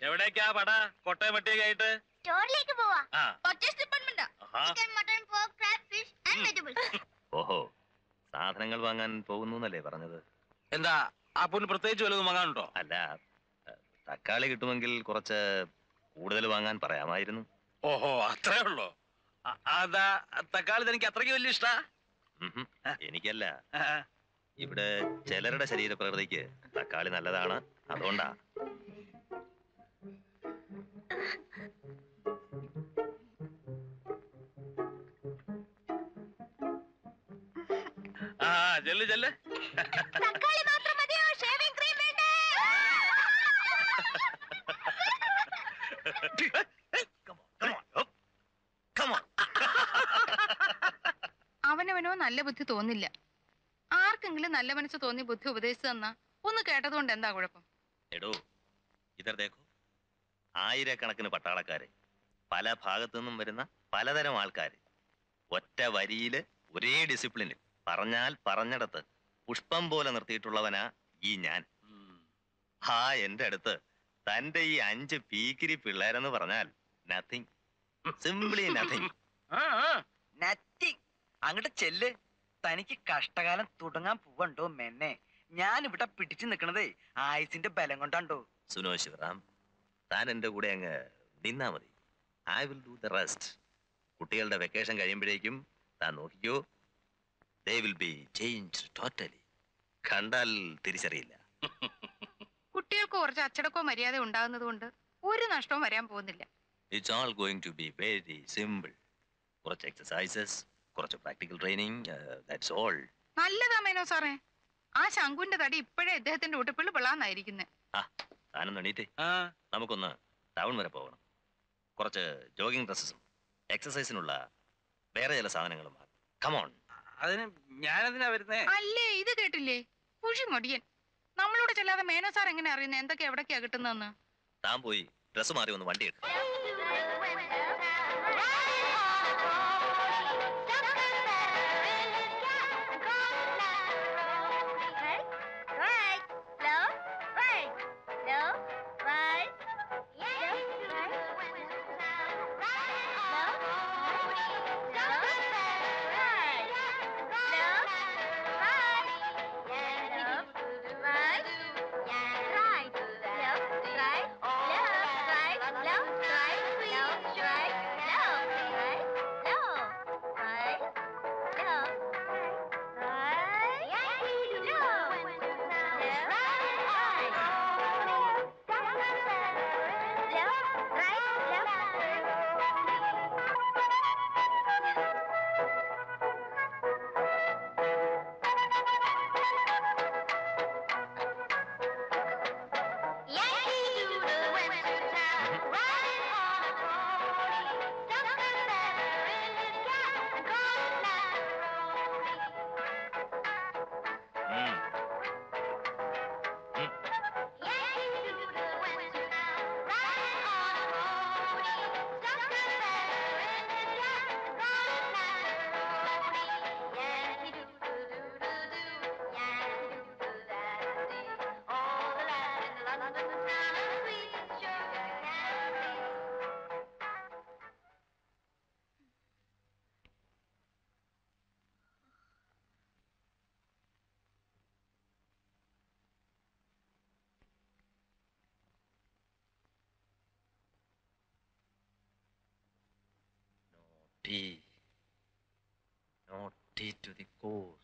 എവിടേക്കാ പട കൊട്ടയം വെട്ടിയൊക്കെ ആയിട്ട്? സ്റ്റോറിലേക്ക് പോവാ. ആ പർച്ചേസ് ഡിപ്പാർട്ട്മെന്റാ. ആഹാ. Chicken, mutton, pork, crab, fish and vegetables. ഓഹോ, സാധനങ്ങൾ വാങ്ങാൻ പോകുന്നു എന്നല്ലേ പറഞ്ഞത്? എന്താ അപ്പൂന് പ്രത്യേകിച്ച് വല്ലതും വാങ്ങാനുണ്ടോ? അല്ല, തക്കാളി കിട്ടുമെങ്കിൽ കുറച്ച് കൂടുതൽ വാങ്ങാൻ പറയാമായിരുന്നു. ഓഹോ, അത്രേ ഉള്ളോ? അതാ തക്കാളി തനിക്ക് അത്രയ്ക്ക് വലിയ ഇഷ്ടാ? ഉഹും, എനിക്കല്ല. ഇവിടെ ചിലരുടെ ശരീരപ്രകൃതിക്ക് തക്കാളി നല്ലതാണ്, അതുകൊണ്ടാ. ആ ചെല്ല് ചെല്ല്. തക്കാളി മാത്രം മതിയോ? ഷേവിംഗ് ക്രീം വേണ്ടേ? അവനവനോ നല്ല ബുദ്ധി തോന്നില്ല. ആർക്കെങ്കിലും നല്ല മനസ്സ് തോന്നി ബുദ്ധി ഉപദേശിച്ചു തന്നാ ഒന്ന് കേട്ടതുകൊണ്ട് എന്താ കുഴപ്പം? എടോ, ഇതർ ദേഖോ, ആയിരക്കണക്കിന് പട്ടാളക്കാര്, പല ഭാഗത്തു നിന്നും വരുന്ന പലതരം ആൾക്കാര്, ഒറ്റ വരിയില് ഒരേ ഡിസിപ്ലിനിൽ പറഞ്ഞാൽ പറഞ്ഞിടത്ത് പുഷ്പം പോലെ നിർത്തിയിട്ടുള്ളവനാ ഈ ഞാൻ. ആ എന്റെ അടുത്ത് തന്റെ ഈ 5 പീക്കിരി പിള്ളേരെന്ന് പറഞ്ഞാൽ നത്തിങ്, സിംപ്ലി നത്തിങ്. നത്തിങ്. അങ്ങോട്ട് ചെല്ല്. തനിക്ക് കഷ്ടകാലം തുടങ്ങാൻ പോവണ്ടോ മെന്നെ? ഞാൻ ഇവിടെ പിടിച്ചു നിൽക്കണതേ ആയുസിന്റെ ബലം കൊണ്ടാണ്ടോ. സുനോ ശിവറാം, താൻ എന്റെ കൂടെ അങ്ങ് നിന്നാ മതി. I will do the rest. കുട്ടികളുടെ വെക്കേഷൻ കഴിയുമ്പോഴേക്കും താൻ നോക്കിക്കോ, they will be change totally. കണ്ടാൽ തിരിച്ചറിയില്ല. കുട്ടികൾക്ക് കുറച്ച് അച്ചടക്കോ മര്യാദ ഉണ്ടാകുന്നത് കൊണ്ട് ഒരു നഷ്ടവും വരാൻ പോകുന്നില്ല. It's all going to be very simple. കുറച്ച് എക്സസൈസസ്, കുറച്ച് പ്രാക്ടിക്കൽ ട്രെയിനിങ്, ദാറ്റ്സ് ഓൾ. നല്ലതാ മേനോ സാറേ. ആ ശങ്കുന്റെ തടി ഇപ്പോഴേ അദ്ദേഹത്തിന്റെ ഉടുപ്പിള്ളി പിള്ളാന്നായിരിക്കുന്നെ. ആ, താനൊന്ന് എണീറ്റേ. ആ നമുക്കൊന്ന് ടൗൺ വരെ പോകണം. കുറച്ച് ജോഗിങ് ഡ്രസ്സസും എക്സസൈസിനുള്ള വേറെ ചില സാധനങ്ങളും. കമോൺ. അതിന് ഞാനെന്തിനാ വരുന്നേ? അല്ലേ, ഇത് കേട്ടില്ലേ? കുഴി മടിയൻ. നമ്മളോട് ചെല്ലാതെ മേനോ സാർ എങ്ങനെ അറിയുന്നത് എന്തൊക്കെ എവിടൊക്കെയാ കിട്ടുന്നതെന്ന്? താൻ പോയി ഡ്രസ്സ് മാറി ഒന്ന് വണ്ടി എടുക്കും. Naughty to the core.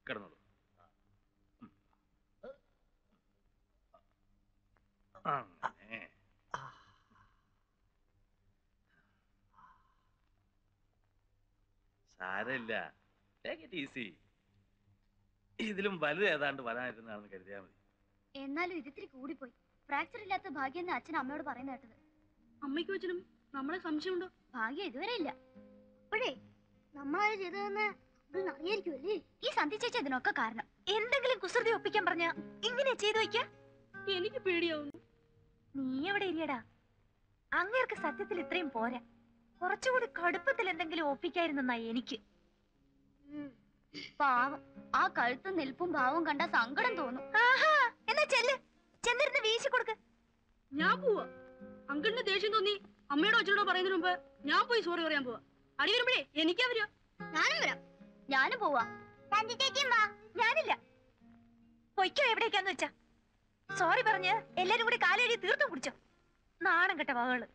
കിടന്നോളൂ. അങ്ങനെ സാരമില്ല, ടേക്ക് ഇറ്റ് ഈസി. ഇതിലും വലുത് ഏതാണ്ട് വരാനിരുന്നാണെന്ന് കരുതിയാൽ മതി. എന്നാലും ഇതിത്തിരി കൂടിപ്പോയി. ഫ്രാക്ചർ ഇല്ലാത്ത ഭാഗ്യം അച്ഛൻ അമ്മയോട് പറയുന്ന കേട്ടത്. അമ്മയ്ക്കും അച്ഛനും നമ്മളെ സംശയമുണ്ടോ? ഭാഗ്യം ഇതുവരെ ഇല്ല. അപ്പോഴേ നമ്മളാര് ചെയ്തതെന്ന് അറിയായിരിക്കുമല്ലേ? ഈ സന്ധി ചേച്ചി ഇതിനൊക്കെ കാരണം. എന്തെങ്കിലും കുസൃതി ഒപ്പിക്കാൻ പറഞ്ഞ ഇങ്ങനെ ചെയ്തു വയ്ക്ക. എനിക്ക് പേടിയാവുന്നു. നീ എവിടെ ഇരിയടാ? അങ്ങേർക്ക് സത്യത്തിൽ ഇത്രയും പോരാ. കുറച്ചുകൂടി കടുപ്പത്തിൽ എന്തെങ്കിലും ഒപ്പിക്കായിരുന്നാ എനിക്ക്. പാവം, ആ കഴുത്തും നിൽപ്പും ഭാവവും കണ്ട സങ്കടം തോന്നും. ആഹാ, എന്നാ ചെല്ല്, ചെന്നിരുന്ന് വീശി കൊടുക്ക്. ഞാൻ പോവാ. അങ്കിളിന് ദേഷ്യം തോന്നി അമ്മയോടോ അച്ഛനോടോ പറയുന്നതിന് മുമ്പ് ഞാൻ പോയി സോറി പറയാൻ പോവാ. അടി വരുമ്പോഴേ എനിക്കാ വരിക. ഞാനും വരാം. ഞാനും പോവാ. ഞാനില്ല. പൊയ്ക്കോ എവിടേക്കാന്ന് വെച്ചാ. സോറി പറഞ്ഞ് എല്ലാരും കൂടി കാലെഴുതി തീർത്തും കുടിച്ചോ. നാണം കെട്ട വകകള്.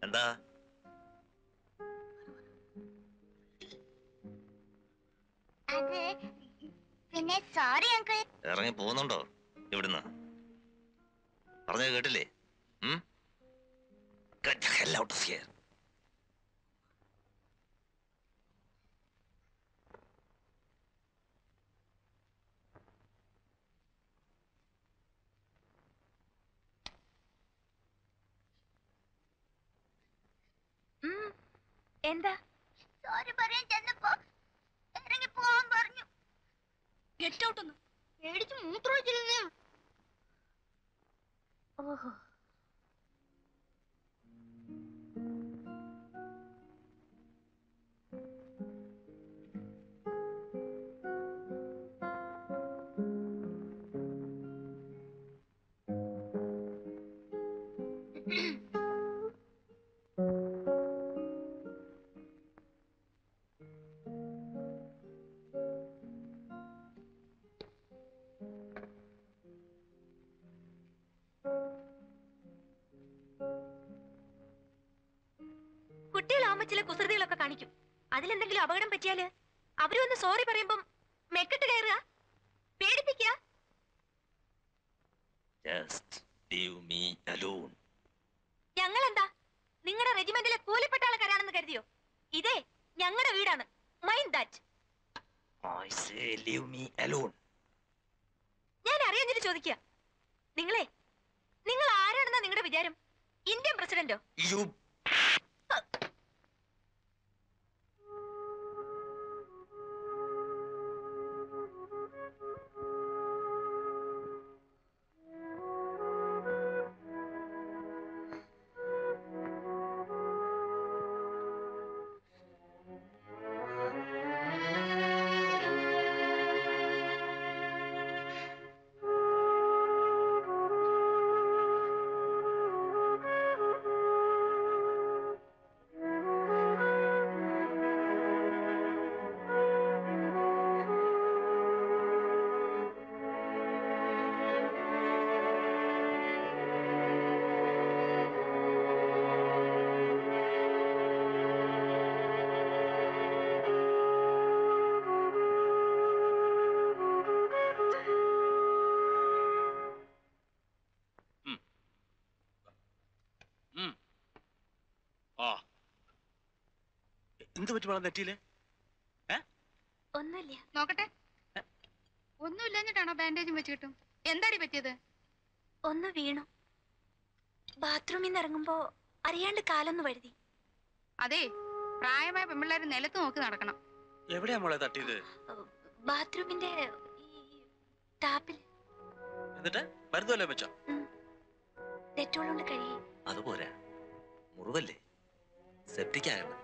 എന്താ പിന്നെ സോറി അങ്കിൾ. ഇറങ്ങി പോകുന്നുണ്ടോ ഇവിടുന്ന്? പറഞ്ഞത് കേട്ടില്ലേ? Get the hell out of here. എന്താ? സോറി പറയാൻ ചെന്നപ്പോ ഇറങ്ങി പോവാൻ പറഞ്ഞു. ഗെറ്റ് ഔട്ട് ഒന്ന് പേടിച്ച് മൂത്രമൊഴിച്ചിരുന്നേ. ഓഹോ. കുട്ടികളാവുമ്പോ ചില കുസൃതികളൊക്കെ കാണിക്കും. അതിലെന്തെങ്കിലും അപകടം പറ്റിയാല് അവരും ഒന്ന് സോറി പറയുമ്പം മെക്കിട്ട് കയറുക, പേടിപ്പിക്കുക. Just leave me alone. ഞങ്ങളെന്താ നിങ്ങളുടെ റെജിമെന്റിലെ കൂലിപ്പെട്ടാൾക്കാരാണെന്ന് കരുതിയോ? ഇതേ ഞങ്ങളുടെ വീടാണ്. Mind that. I say leave me alone. ഞാൻ അറിയാഞ്ഞിട്ട് ചോദിക്കുക. നിങ്ങൾ ആരാണെന്നാ നിങ്ങളുടെ വിചാരം? ഇന്ത്യൻ പ്രസിഡന്റോ? You എന്ത് പറ്റി വളർന്ന നെറ്റിയില്? ഒന്നുമില്ല. നോക്കട്ടെ. ഒന്നുമില്ലഞ്ഞിട്ടാണോ ബാൻഡേജും വെച്ച് കിട്ടും? എന്താടി പറ്റിയത്? ഒന്ന് വീണു. ബാത്റൂമിൽ നിന്ന് ഇറങ്ങുമ്പോ അറിയാണ്ട് കാലൊന്ന് വഴുതി. അതെ, പ്രായമായ പെൺപിള്ളേര് നിലത്ത് നോക്കി നടക്കണം. എവിടെയാ മോളെ തട്ടിയത്? ബാത്റൂമിന്റെ ടാപ്പിൽ. എന്നിട്ട് മരുന്നല്ലേ വെച്ചോ? ഡെറ്റോൾ കൊണ്ട് കഴുകി. അതുപോരാ, മുറിവല്ലേ, സെപ്റ്റിക് ആകണം.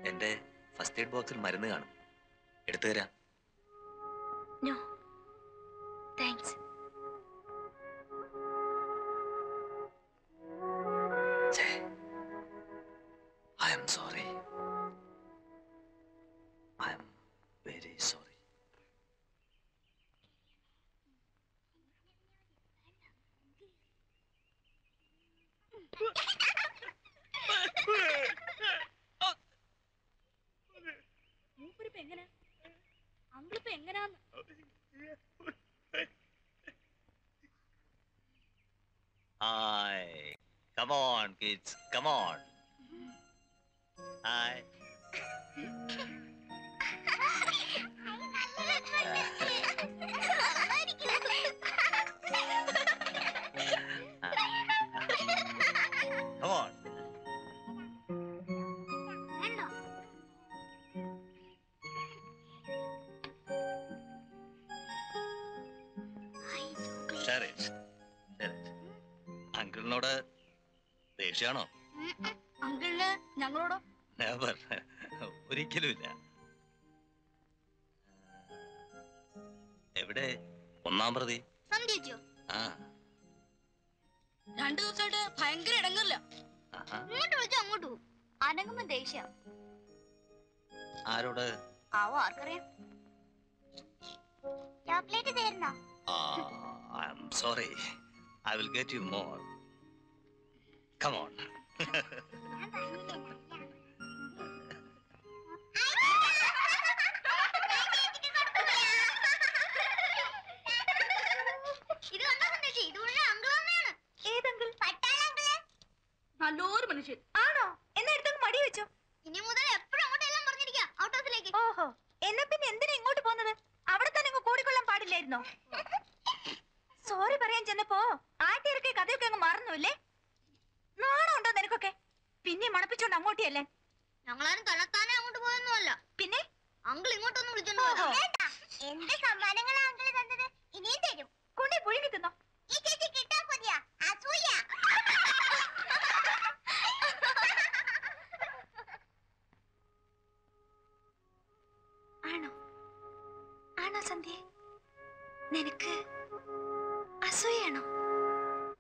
എന്റെ ഫസ്റ്റ് എയ്ഡ് ബോക്സിൽ മരുന്ന് കാണും, എടുത്തു തരാം. No thanks. I am sorry. I am very sorry. മൂപ്പരിപ്പോ എങ്ങനെ അങ്കിളിപ്പോ എങ്ങനാന്ന്? Hi. Come on, kids. Come on. Hi. Come on. Share it. Share it. അങ്കിളിനോട് ദേഷ്യാണോ? അങ്കിളിന് ഞങ്ങളോടോ? നെവർ, ഒരിക്കലുമില്ല. എവിടെ ഒന്നാം പ്രതി? സന്ധ്യച്ചോ? ആ, 2 ദിവസമായിട്ട് ഭയങ്കര ഇടങ്ങല്ല. ആഹാ. ഇങ്ങോട്ട് വിളിച്ചാ അങ്ങോട്ട് പോകും. അനങ്ങുമ്പോ ദേഷ്യം. ആരോട്? ആവോ ആർക്കറിയാം. ചോക്ലേറ്റ് തീർന്നോ? I am sorry. I will get you more. Come on. ഞാൻ പറഞ്ഞില്ലേ, നല്ലൊരു മനുഷ്യൻ. ആണോ? എന്നാ എടുത്തൊന്ന് മടി വെച്ചോ. ഇനി മുതൽ എപ്പോഴും അങ്ങോട്ടെല്ലാം പറഞ്ഞിരിക്കാം ഔട്ട് ഹൗസിലേക്ക്. ഓഹോ, എന്നാ പിന്നെ എന്തിനാ ഇങ്ങോട്ട് പോകുന്നത്? അവിടെ തന്നെ അങ്ങ് കൂടിക്കൊള്ളാൻ പാടില്ലായിരുന്നോ? സോറി പറയാൻ ചെന്നപ്പോ ആട്ടിയിറക്കിയ കഥയൊക്കെ അങ്ങ് മറന്നുല്ലേ? നാണം ഉണ്ടോ നിനക്കൊക്കെ? പിന്നെ മണപ്പിച്ചോണ്ട് അങ്ങോട്ടിയല്ലേ? ഞങ്ങളാരും തലത്താനെ അങ്ങോട്ട് പോയൊന്നുമല്ല. പിന്നെ അങ്കിൾ ഇങ്ങോട്ടൊന്നും വിളിച്ചോണ്ട് എന്ത് സമ്മാനങ്ങളാ അങ്കിള് തന്നത്? ഇനിയും തരും. കൊണ്ടേ പുഴുങ്ങി തിന്നോ. ഈ ചേച്ചി കിട്ടാൻ കൊതിയാ, അസൂയ. ആണോ? ആണോ സന്ധ്യ? നിനക്ക് അസൂയാണോ?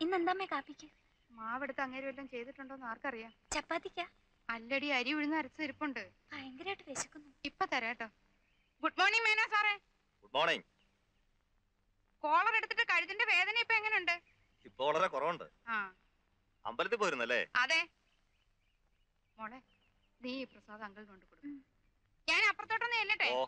ഇന്നെന്താമ്മേ കാപ്പിക്ക്? മാവെടുത്ത് അങ്ങേര് വല്ലതും ചെയ്തിട്ടുണ്ടോന്ന് ആർക്കറിയാം? ചപ്പാത്തിക്കാ? അല്ലടി, അരി ഉഴുന്ന് അരച്ച് ഇരിപ്പുണ്ട്. ഭയങ്കരമായിട്ട് വിശക്കുന്നു. ഇപ്പൊ തരാട്ടോ. ഗുഡ് മോർണിംഗ് മേന സാറേ. Good morning. കോളർ എടുത്തിട്ട് കഴുത്തിന്റെ വേദന ഇപ്പൊ എങ്ങനെയുണ്ട്? ഇപ്പൊ വളരെ കുറവുണ്ട്. ആ, അമ്പലത്തിൽ പോയിരുന്നല്ലേ? അതെ. മോളെ, നീ ഈ പ്രസാദ് അങ്കിളിന് കൊണ്ട് കൊടുക്കും. ഞാൻ അപ്പുറത്തോട്ടൊന്ന് ചെല്ലട്ടെ. ഓ,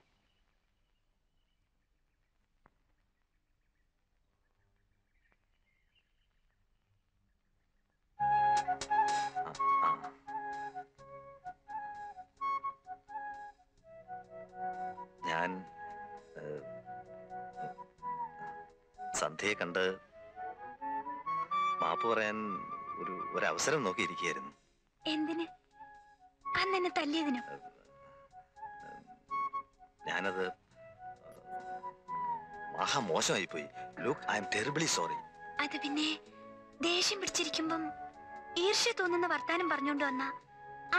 ഞാൻ സന്ധ്യയെ കണ്ട് മാപ്പ് പറയാൻ ഒരു അവസരം നോക്കിയിരിക്കുകയായിരുന്നു. എന്തിന്? അന്ന് എന്നെ തല്ലിയതിനോ? ഞാനത് മഹാ മോശമായി പോയി. Look, I M terribly sorry. അത് പിന്നെ ദേഷ്യം പിടിച്ചിരിക്കുമ്പം ഈർഷ്യ തോന്നുന്ന വർത്താനം പറഞ്ഞോണ്ട് വന്ന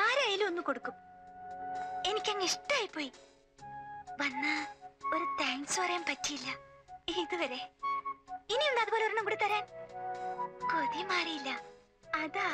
ആരായാലും ഒന്ന് കൊടുക്കും. എനിക്കങ്ങ് ഇഷ്ടായി പോയി. വന്ന് ഒരു താങ്ക്സ് പറയാൻ പറ്റിയില്ല ഇതുവരെ. ഇനിയുണ്ട് അതുപോലെ ഒരെണ്ണം കൂടി തരാൻ. കൊതി മാറിയില്ല, അതാ.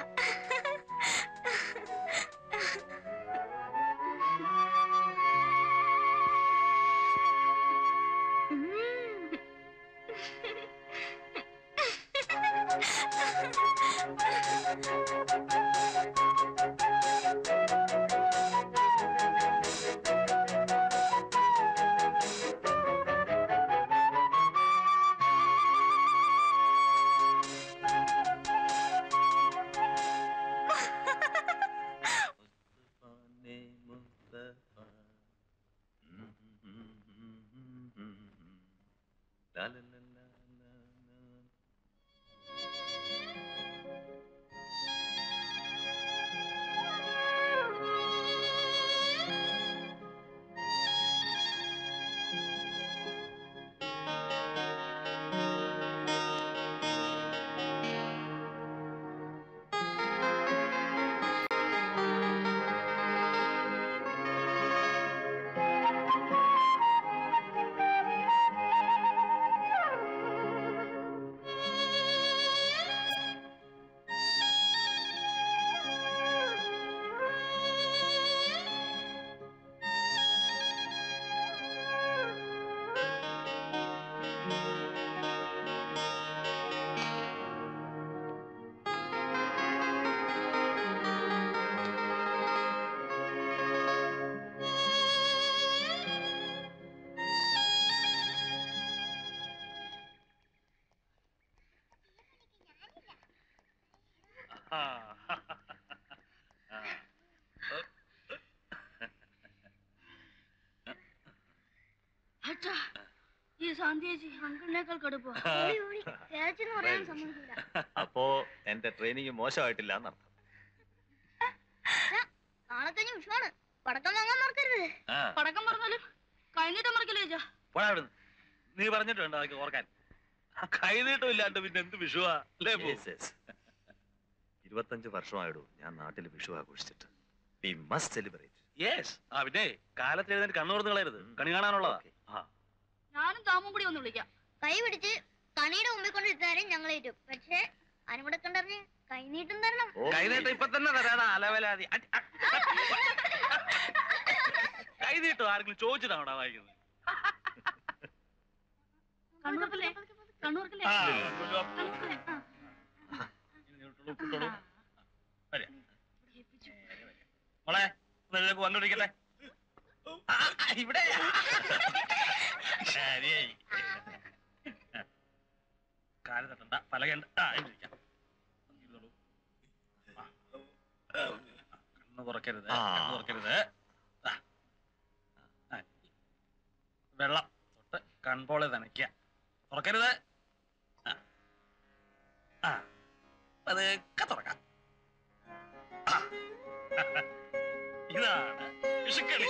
ഈ സാന്ധ്യേച്ചി അങ്കിളിനേക്കാൾ കടുപ്പ. പറയാൻ സമ്മതിക്കില്ല. അപ്പോ എന്റെ ട്രെയിനിങ് മോശമായിട്ടില്ല എന്നർത്ഥം. നാളെ കഴിഞ്ഞ വിഷുവാണ്, പടക്കം വാങ്ങാൻ മറക്കരുത്. പടക്കം പറഞ്ഞാലും കഴിഞ്ഞിട്ട് മറക്കില്ലേ ചേച്ചാ? നീ പറഞ്ഞിട്ടുണ്ട് അതൊക്കെ ഓർക്കാൻ. കൈനീട്ടം ഇല്ലാണ്ട് പിന്നെ എന്ത് വിഷുവാ അല്ലേ? 25 വർഷമായിടൂ ഞാൻ നാട്ടിൽ വിഷു ആഘോഷിച്ചിട്ട്. We must celebrate. യെസ്. ആ പിന്നെ കാലത്ത് എഴുന്നേറ്റ് കണ്ണു തുറന്ന് കളയരുത്, കണി കാണാനുള്ളതാ. ഞാനും താമും കൂടി ഒന്ന് വിളിക്കാം. കൈ പിടിച്ച് കണിയുടെ മുമ്പിൽ കൊണ്ട് ഇട്ടാലും ഞങ്ങൾ ഏറ്റും. പക്ഷേ അതിനും കൂടെ കണ്ടറിഞ്ഞ് കൈനീട്ടം തരണം. കൈനീട്ടം ഇപ്പൊ തന്നെ തരാനാ അലവലാതി. കൈനീട്ടം ആരെങ്കിലും ചോദിച്ചിട്ടാണോ വായിക്കുന്നത്? കണ്ണൂർക്കല്ലേ? കണ്ണൂർക്കല്ലേ? മോളെ വന്നോടിക്കട്ടെ. ഇവിടെ ശരിയായി. കാല് തട്ടണ്ട, പലകണ്ട. തുറക്കരുത്, ആ. കണ്ണ് തുറക്കരുത്. ആ. ആ. വെള്ളം തൊട്ട് കൺപോളെ നനയ്ക്കുക. തുറക്കരുത്. ആ. ആ. പതുക്കെ തുറക്കാം. ആ. ഇതാണ് വിഷുക്കളി.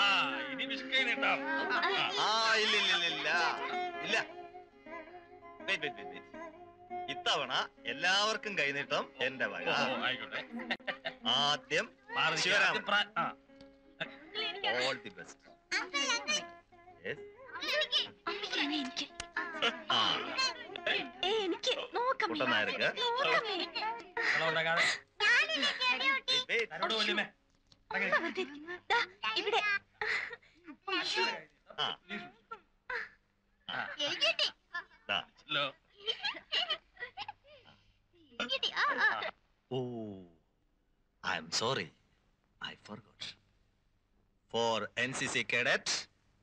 ആ, ഇനി വിഷുക്കൈ നീട്ടാം. ആ ഇല്ല ഇല്ല ഇല്ല ഇല്ല ഇല്ല. Wait, wait, wait, wait. ഇത്തവണ എല്ലാവർക്കും കൈനീട്ടം എന്റെ വക. ഓ, ആയിക്കോട്ടെ. ആദ്യം പാർവതി, ശിവരാമൻ. ആദ്യം ആ. All the best. Yes. എനിക്ക് ആ, എനിക്ക് നോക്കമ്മേ കുട്ടനായർക്ക്. നോക്കമ്മേ വെള്ളം ഉണ്ടാക്കാതെ. Wait, wait. ആരോട് കൊല്ലുമേ? വെറുതെ ഇരിക്ക്. ദാ, ഇവിടെ ആ, ആ. ദാ. Law. Oh, I'm sorry. I forgot. For NCC cadet,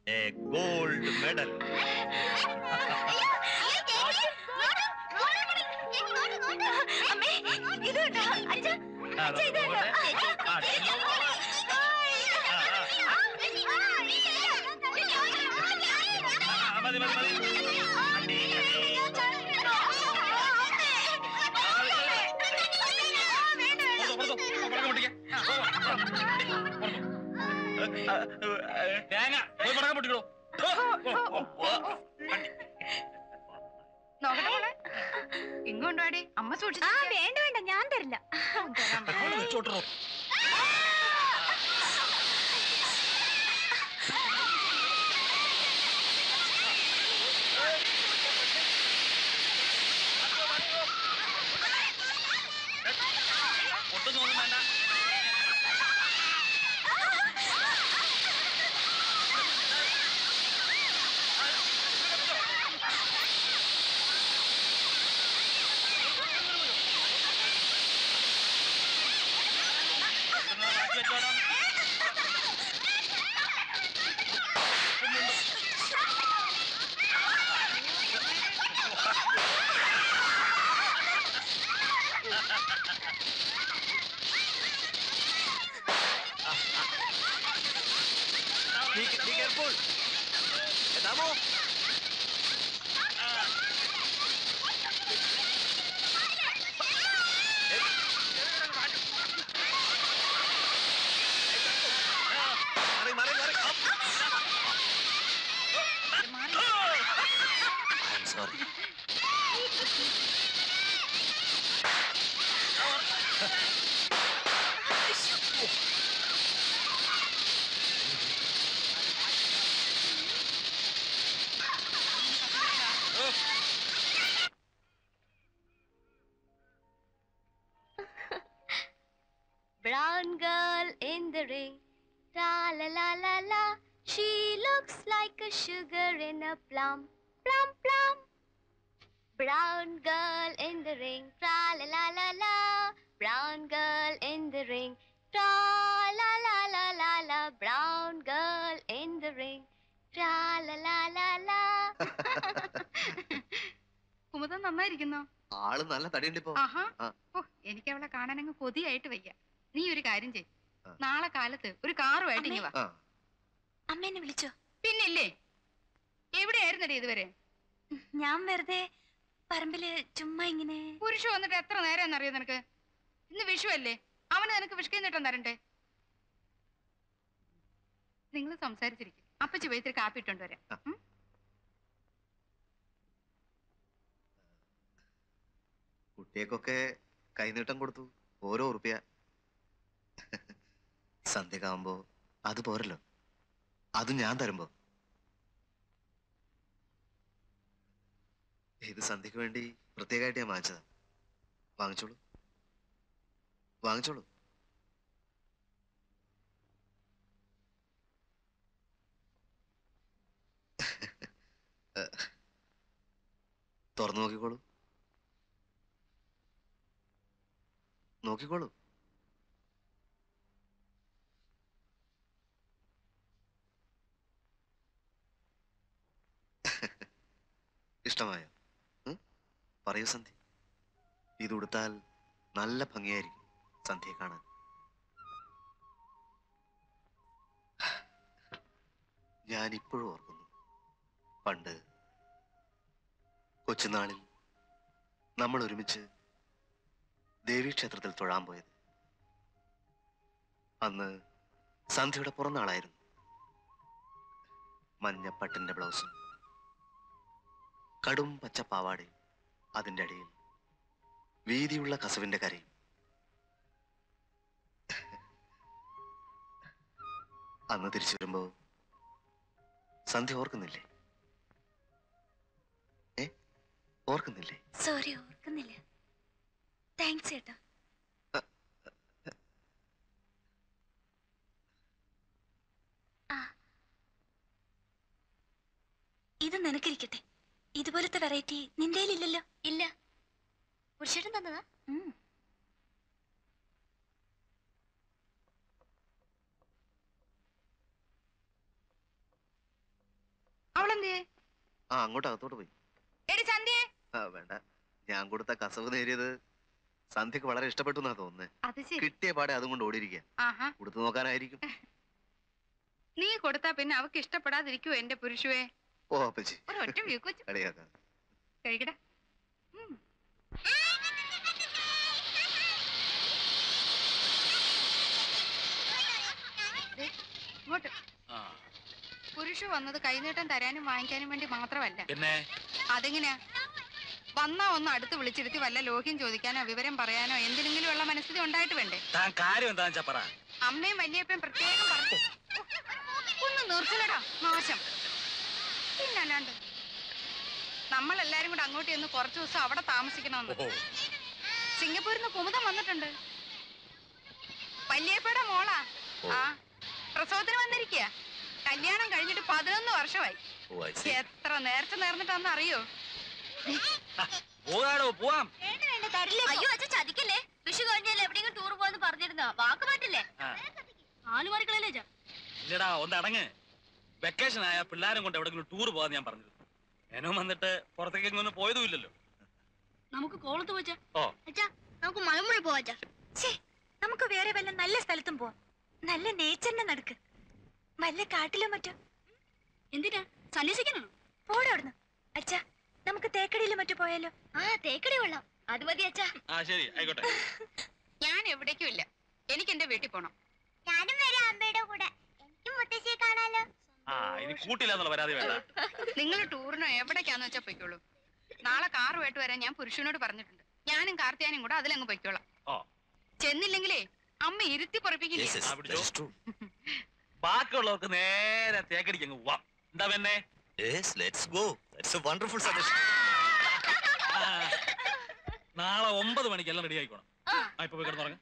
a gold medal. അമ്മേ ഇത് കണ്ടോ? അച്ഛാ, ആ, അച്ഛാ, ഇത് കണ്ടോ? ആ, ചെല്ലോ മോളെ. ആ, ആ, മതി, മതി, മതി. അടി, അടി. പുറത്തോ, പുറത്തോ, പൊട്ടിക്ക. തേങ്ങ പോയി പടക്കം പൊട്ടിക്കോ. നോക്കട്ടെ മോളെ. ഇങ്ങോട്ടാടി അമ്മ സൂക്ഷിച്ചു. ആ വേണ്ട വേണ്ട ഞാൻ തരില്ല. ചോട്ടോ. ഒട്ടും നോക്കും വേണ്ട. മാറ്റി വെച്ചോടാം. Be careful. Damo. Mari, mari, mari. Up. I'm sorry. Brown girl in the ring, tra la la la la. She looks like a sugar in a plum, plum plum. Brown girl in the ring, tra la la la la. Brown girl in the ring, tra la la la la la. Brown girl in the ring, tra la la la la. കുമുദം നന്നായിരിക്കുന്നോ? ആള് നല്ല തടിയുണ്ട് ഇപ്പൊ. ആഹാ. ആ. ഓ എനിക്ക് അവളെ കാണാൻ അങ്ങ് കൊതിയായിട്ട് വയ്യ. നീ ഒരു കാര്യം ചെയ്. ആ. നാളെ കാലത്ത് ഒരു കാറുമായിട്ട് ഇങ്ങ് വാ. ആ. അമ്മ എന്നെ വിളിച്ചോ? പിന്നില്ലേ എവിടെയായിരുന്നടി ഇതുവരെ? ഞാൻ വെറുതെ പറമ്പില് ചുമ്മാ ഇങ്ങനെ. പുരുഷ വന്നിട്ട് എത്ര നേരം എന്നറിയോ നിനക്ക്? ഇന്ന് വിഷു അല്ലേ, അവന് നിനക്ക് വിഷുക്കൈ നീട്ടം തരണ്ടേ? നിങ്ങൾ സംസാരിച്ചിരിക്കും. അപ്പച്ചി പോയി ഇത്തിരി കാപ്പി ഇട്ടോണ്ട് വരാം. ഉം? കുട്ടിയൊക്കെ കൈനീട്ടം കൊടുത്തു, ഓരോ ഉറുപ്പ്യ. സന്ധ്യക്കാവുമ്പോ അത് പോരല്ലോ, അത് ഞാൻ തരുമ്പോ. ഇത് സന്ധ്യക്ക് വേണ്ടി പ്രത്യേകമായിട്ട് ഞാൻ വാങ്ങിച്ചതാ. വാങ്ങിച്ചോളൂ, വാങ്ങിച്ചോളൂ. തുറന്നു നോക്കിക്കോളൂ. നോക്കിക്കോളൂ. ഇഷ്ടമായോ? പറയൂ സന്ധ്യ. ഇത് ഉടുത്താൽ നല്ല ഭംഗിയായിരിക്കും സന്ധ്യയെ കാണാൻ. ഞാൻ ഇപ്പോഴും ഓർക്കുന്നു, പണ്ട് കൊച്ചുനാളിൽ നമ്മൾ ഒരുമിച്ച് ദേവീക്ഷേത്രത്തിൽ തൊഴാൻ പോയത്. അന്ന് സന്ധ്യയുടെ പുറന്നാളായിരുന്നു. മഞ്ഞപ്പട്ടിന്റെ ബ്ലൗസും കടും പച്ച പാവാടയും, അതിൻ്റെ അടിയിൽ വീതിയുള്ള കസവിന്റെ കരയും. അന്ന് തിരിച്ചു വരുമ്പോ സന്ധ്യ ഓർക്കുന്നില്ലേ? ഓർക്കുന്നില്ലേ? സോറി, ഓർക്കുന്നില്ല. താങ്ക്സ് ചേട്ടാ. ഇത് നിനക്കിരിക്കട്ടെ. ഇതുപോലത്തെ വെറൈറ്റി നിന്റെ ഇല്ലല്ലോ. ഇല്ല, പുരുഷേട്ടൻ തന്നതാ. അവളെന്തേ? അങ്ങോട്ട് അകത്തോട്ട് പോയി. എടി സന്ധ്യേ. വേണ്ട, ഞാൻ കൊടുത്ത കസവ് നേരിയത് സന്ധ്യക്ക് വളരെ ഇഷ്ടപ്പെട്ടു എന്നാ തോന്നുന്നത്. അത് ശരി. കിട്ടിയ പാടെ അതും കൊണ്ട് ഓടിയിരിക്കുക. കൊടുത്തു നോക്കാനായിരിക്കും. നീ കൊടുത്താ പിന്നെ അവക്ക് ഇഷ്ടപ്പെടാതിരിക്കുവോ എന്റെ പുരുഷുവേ? ഓ അപ്പച്ചി, ഒറ്റ വീക്കുവെച്ചു കളിയാക്കാം. കഴിക്കട. ഇങ്ങോട്ട്. പുരുഷ വന്നത് കൈനീട്ടം തരാനും വാങ്ങിക്കാനും വേണ്ടി മാത്രമല്ല. പിന്നെ അതെങ്ങനെയാ? വന്നാ ഒന്ന് അടുത്ത് വിളിച്ചിരുത്തി വല്ല ലോഹ്യം ചോദിക്കാനോ വിവരം പറയാനോ എന്തിനെങ്കിലും ഉള്ള മനസ്ഥിതി ഉണ്ടായിട്ട് വേണ്ടേ? അമ്മയും വല്യപ്പയും പ്രത്യേകം പറഞ്ഞു. ഒന്ന് നിർത്തലടാ നാശം. പിന്നല്ലാണ്ട് നമ്മളെല്ലാരും കൂടെ അങ്ങോട്ട് ചെന്ന് കുറച്ചു ദിവസം അവിടെ താമസിക്കണമെന്ന്. സിംഗപ്പൂരിൽ നിന്ന് കുമുദം വന്നിട്ടുണ്ട്. വല്യപ്പയുടെ മോളാ. ആ പ്രസവത്തിന് വന്നിരിക്കുക. കല്യാണം കഴിഞ്ഞിട്ട് 11 വർഷമായി. എത്ര നേരത്തെ നേർന്നിട്ടാന്ന് അറിയോ? അയ്യോ അച്ഛൻ ചതിക്കല്ലേ. വിഷു കഴിഞ്ഞാൽ എവിടെയെങ്കിലും ടൂർ പോവാന്ന് പറഞ്ഞിരുന്നോ? വാക്ക് മാറ്റില്ലേ? ഇല്ലടാ, ഒന്ന് അടങ്ങ്. വെക്കേഷൻ ആയ പിള്ളേരും കൊണ്ട് എവിടെങ്കിലും ടൂർ പോവാന്ന് ഞാൻ പറഞ്ഞത്. എന്നും വന്നിട്ട് പുറത്തേക്ക് ഒന്നും പോയതും ഇല്ലല്ലോ. നമുക്ക് കോളത്ത് പോച്ചാ. ഓ അച്ഛാ, നമുക്ക് മലമ്പുഴ പോവാച്ചാ. നമുക്ക് വേറെ വല്ല നല്ല സ്ഥലത്തും പോവാം. നല്ല നേച്ചറിന്റെ നടുക്ക്, വല്ല കാട്ടിലോ മറ്റോ. എന്തിനാ? സന്യസിക്കാനാണോ? പോടെ അവിടുന്ന്. അച്ഛാ, നമുക്ക് തേക്കടിയിലും മറ്റു പോയാലോ? തേക്കടി കൊള്ളാം. അത് മതി അച്ഛാ. ശരി, ആയിക്കോട്ടെ. ഞാൻ എവിടേക്കും ഇല്ല. എനിക്ക് എന്റെ വീട്ടിൽ പോണം. ഞാനും വരാം അമ്മയുടെ കൂടെ. എനിക്കും മുത്തശ്ശിയെ കാണാലോ. ഇനി കൂട്ടില്ല പരാതി വേണ്ട. നിങ്ങൾ ടൂറിനോ എവിടേക്കാന്ന് വെച്ചാ പൊയ്ക്കോളൂ. നാളെ കാറുമായിട്ട് വരാൻ ഞാൻ പുരുഷനോട് പറഞ്ഞിട്ടുണ്ട്. ഞാനും കാർത്തിയാനും കൂടെ അതിലങ്ങ് പൊയ്ക്കോളാം. ചെന്നില്ലെങ്കിലേ അമ്മ ഇരുത്തി പൊറപ്പിക്കില്ല. ബാക്കിയുള്ളവർക്ക് നേരെ തേക്കടിക്ക് അങ്ങ് പോവാം. എന്താ പിന്നെ? നാളെ 9 മണിക്ക് എല്ലാം റെഡി ആയിക്കോണം. ഇപ്പൊ പോയി കിടന്നുറങ്ങ.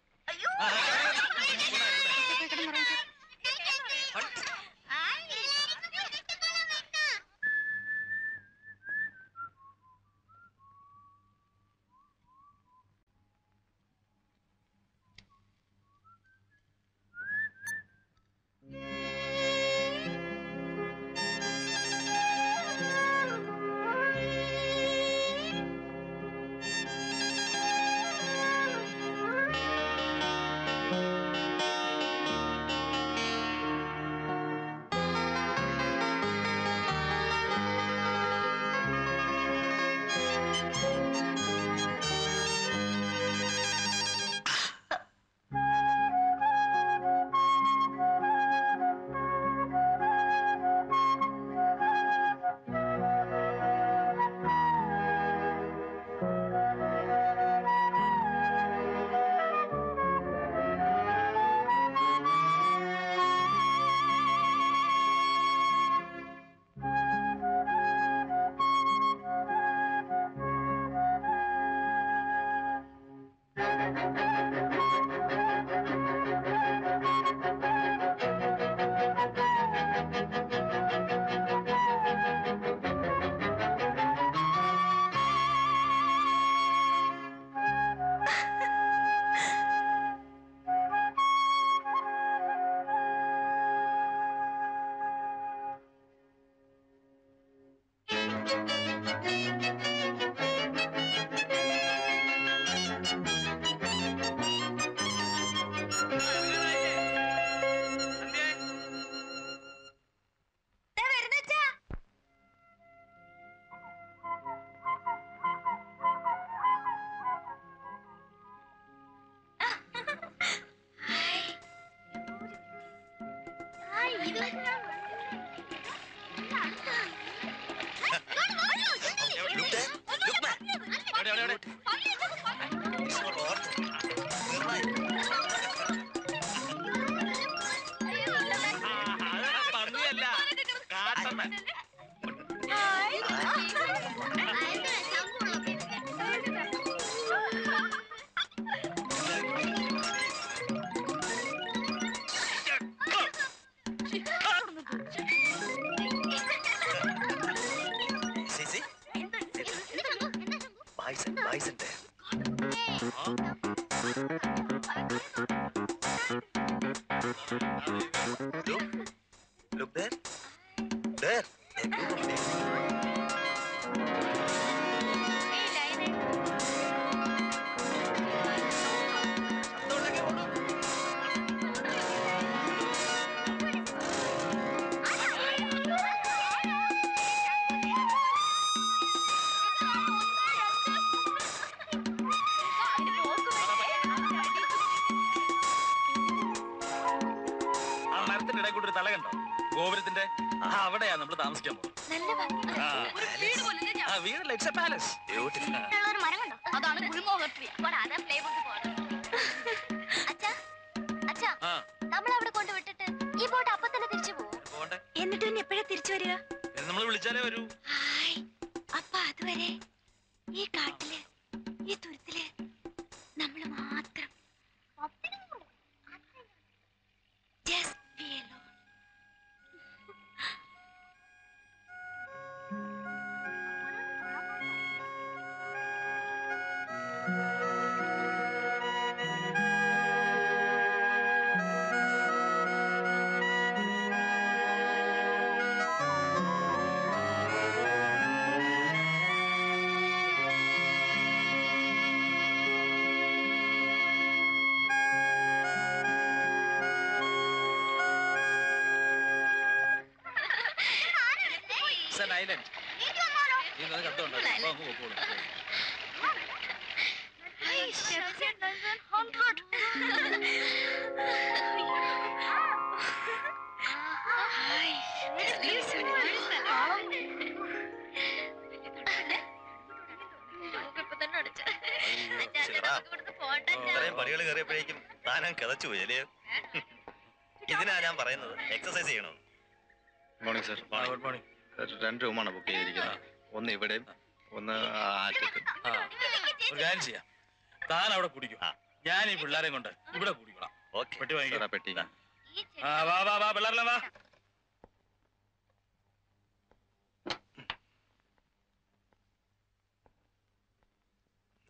പന്നിയല്ല, കാട്ടണ്ണൻ. Bison there. Look there. There. A group of things. ആ മരത്തിന്റെ ഇടയിൽ കൂടി ഒരു തല കണ്ടോ? ഗോപുരത്തിന്റെ അവിടെയാ നമ്മൾ താമസിക്കാൻ പോകുന്നത്. വീടല്ല, ഇറ്റ്സ് എ പാലസ്. Beautiful. അതാണ് ഗുൽമോഹർ ട്രീ. നമ്മൾ അവിടെ കൊണ്ടുവിട്ടിട്ട് ഈ ബോട്ട് അപ്പൊ തന്നെ തിരിച്ചു പോകും. പോകണ്ടേ? എന്നിട്ട് പിന്നെ എപ്പോഴാ തിരിച്ചു വരിക? നമ്മൾ വിളിച്ചാലേ വരൂ. അപ്പൊ അതുവരെ ഈ കാട്ടില് ഈ തുരുത്തില് നമ്മള് മാത്രം. Just be alone. It's an island. നീ അത് കണ്ടോണ്ടോ? അങ്ങ് പോക്കോളൂ. ഇത്രയും പടികൾ കയറിയപ്പോഴേക്കും താനും കിതച്ചു പോയി അല്ലേ? ഇതിനാ ഞാൻ പറയുന്നത് എക്സസൈസ് ചെയ്യണം. Morning sir. Good morning. 2 റൂമാണ് ബുക്ക് ചെയ്തിരിക്കുന്നത്. ഒന്ന് ഇവിടെയും ഒന്ന് ആറ്റത്തും. ഒരു കാര്യം ചെയ്യാം, താൻ അവിടെ കുടിക്കും, ഞാൻ ഈ പിള്ളേരെയും കൊണ്ട് ഇവിടെ കുടിക്കണം. ഓക്കെ. പെട്ടി വാങ്ങിക്കാം. പെട്ടി. വാ വാ വാ പിള്ളേരെല്ലാം വാ.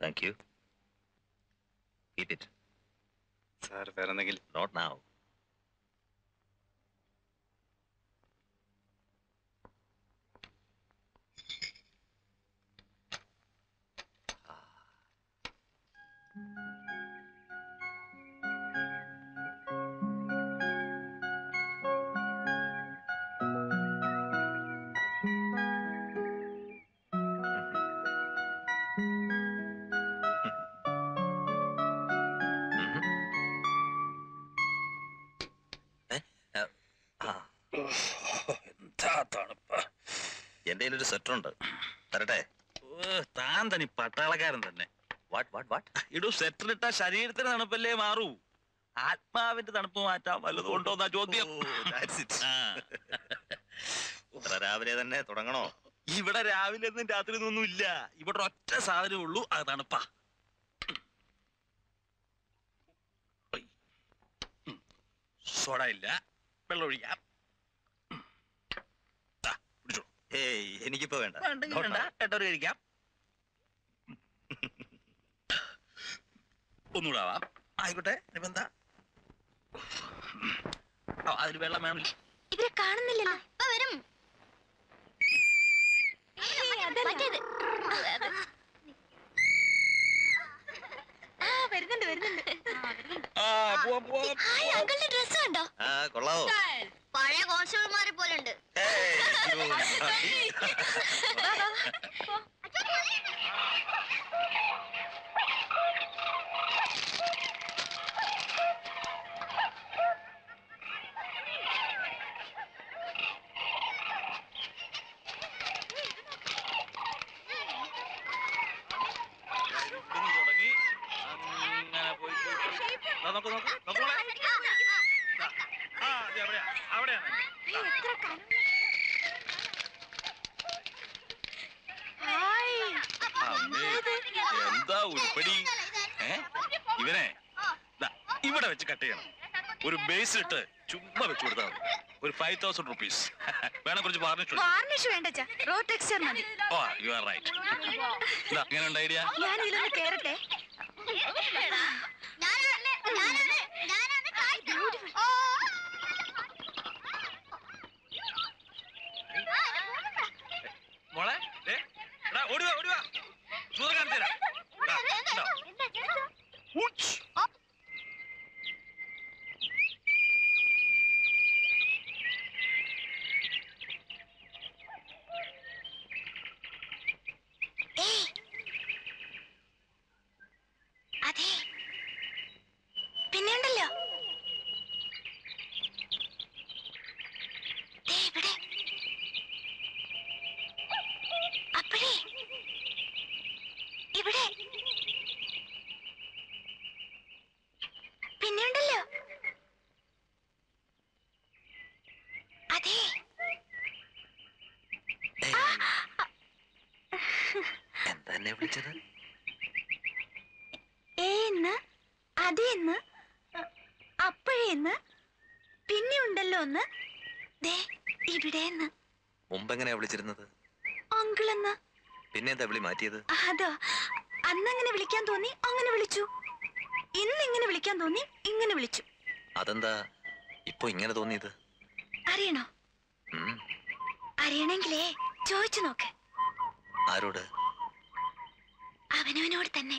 Thank you. Eat it. Sir വേറെ എന്തെങ്കിലും? Not now. എന്താ തണുപ്പ്. എന്റെ കയ്യിലൊരു സ്വെറ്റർ ഉണ്ട്, തരട്ടെ? താൻ തനി പട്ടാളക്കാരൻ തന്നെ. വാട്ട് ഇടൂ, സ്വെറ്റർ ഇട്ടാ ശരീരത്തിന് തണുപ്പല്ലേ മാറൂ. ആത്മാവിന്റെ തണുപ്പ് മാറ്റാൻ വല്ലതും ഉണ്ടോന്നാ ചോദ്യം. ഇത്ര രാവിലെ തന്നെ തുടങ്ങണോ? ഇവിടെ രാവിലെ ഒന്നും രാത്രി ഒന്നും ഇല്ല. ഇവിടെ ഒറ്റ സാധനമേ ഉള്ളൂ, അത് തണുപ്പാ. സോഡ ഇല്ല, വെള്ളം ഒഴിക്കാം. ഏയ് എനിക്കിപ്പോ വേണ്ട. വേണ്ട, കേട്ടവര് കഴിക്കാം. ഒന്നുകൂടെ ആവാം. ആയിക്കോട്ടെ, ഇനിപ്പെന്താ? അതിൽ വെള്ളം വേണം. ഇവരെ കാണുന്നില്ലല്ലോ. വരും. വരുന്നുണ്ട് വരുന്നുണ്ട്. അങ്കിളുടെ ഡ്രസ് കണ്ടോ? കൊള്ളാവോ? പഴയ കോൺസ്റ്റബിൾമാരെ പോലെ ഉണ്ട്. നോക്ക് നോക്ക് നോക്ക് മോളെ. ആ അതെ അവിടെയാ അവിടെയാണ്. എന്താ ഉരുപ്പടി? ഇവനെ ഇവിടെ വെച്ച് കട്ട് ചെയ്യണം. ഒരു ബേസ് ഇട്ട് ചുമ്മാ വെച്ച് കൊടുത്താൽ ഒരു 5,000 rupees. വേണം കുറച്ച് വാർണിഷ് വേണ്ട റോഡ് ടെക്സ്ചർ മതി. ഓ യു ആർ റൈറ്റ്. ഇങ്ങനെ ഉണ്ട് ഐഡിയ. ഞാൻ ഇതിലൊന്ന് കേറട്ടെ. മോളെ ഓടിവാ ഓടിവാ സൂര്യ കാണിച്ചു തരാം. അതെ പിന്നെ ഉണ്ടല്ലോ ഇവിടെ അപ്പഴേ ഇവിടെ പിന്നെ ഉണ്ടല്ലോ അതെ എന്താ എന്നെ വിളിച്ചത്? ഏന്ന് അതേന്ന് അപ്പോഴേന്ന് പിന്നെ ഉണ്ടല്ലോ ഒന്ന് ദേ ഇവിടെന്ന്. മുമ്പെങ്ങനെയാ വിളിച്ചിരുന്നത്? അങ്കിളെന്ന്. പിന്നെ എന്താ വിളി മാറ്റിയത്? അതോ അന്നങ്ങനെ വിളിക്കാൻ തോന്നി അങ്ങനെ വിളിച്ചു. ഇന്ന് ഇങ്ങനെ വിളിക്കാൻ തോന്നി ഇങ്ങനെ വിളിച്ചു. അതെന്താ ഇപ്പൊ ഇങ്ങനെ തോന്നിയത്? അറിയണോ? അറിയണെങ്കിലേ ചോദിച്ചു നോക്ക്. ആരോട്? അവനവനോട് തന്നെ.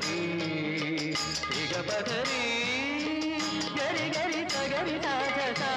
పగరి ఇగ పగరి గరి గరి సగరి సాజసా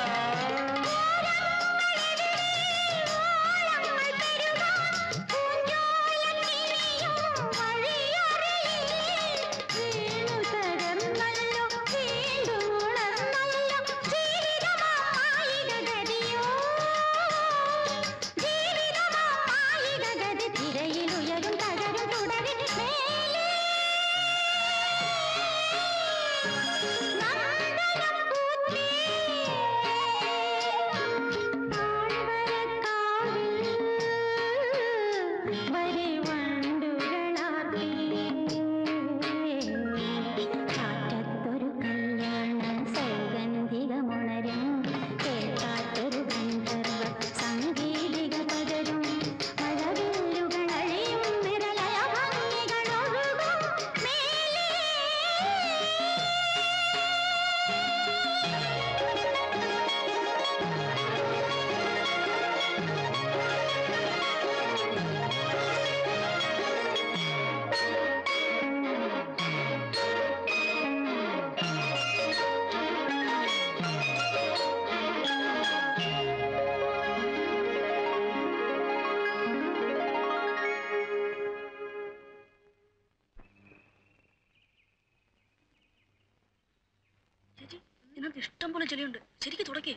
ഇഷ്ടം പോലെ ചെളിയുണ്ട്. ശരിക്കും തുടക്കേ.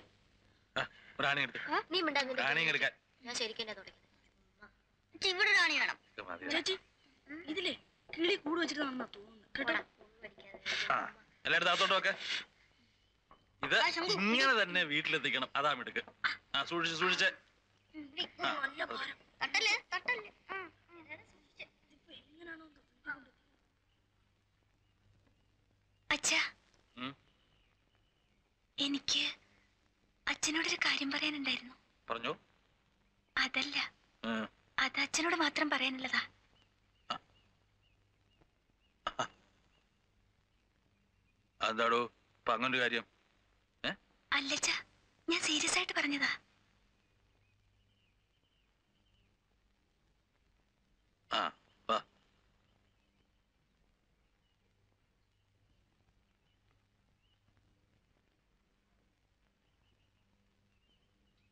നീ മിണ്ടാതിരിക്ക്. ഞാൻ ശരിക്കും തുടക്കുന്നത്. ഇവിടെ റാണി വേണം. ചേച്ചി ഇതിലേ കിളി കൂട് വെച്ചിട്ടാണെന്നാ തോന്നുന്നു കേട്ടോ. എല്ലായിടത്തും അകത്തോട്ടൊക്കെ ഇത് ഇങ്ങനെ തന്നെ വീട്ടിലെത്തിക്കണം. അതാ മിടുക്ക്. സൂക്ഷിച്ച് സൂക്ഷിച്ച്. അച്ഛാ, എനിക്ക് അച്ഛനോടൊരു കാര്യം പറയാനുണ്ടായിരുന്നു. പറഞ്ഞോ. അതല്ല, അത് അച്ഛനോട് മാത്രം പറയാനുള്ളതാ. എന്താടോ ഇപ്പൊ അങ്ങനൊരു കാര്യം? അല്ലച്ചാ, ഞാൻ സീരിയസ് ആയിട്ട് പറഞ്ഞതാ.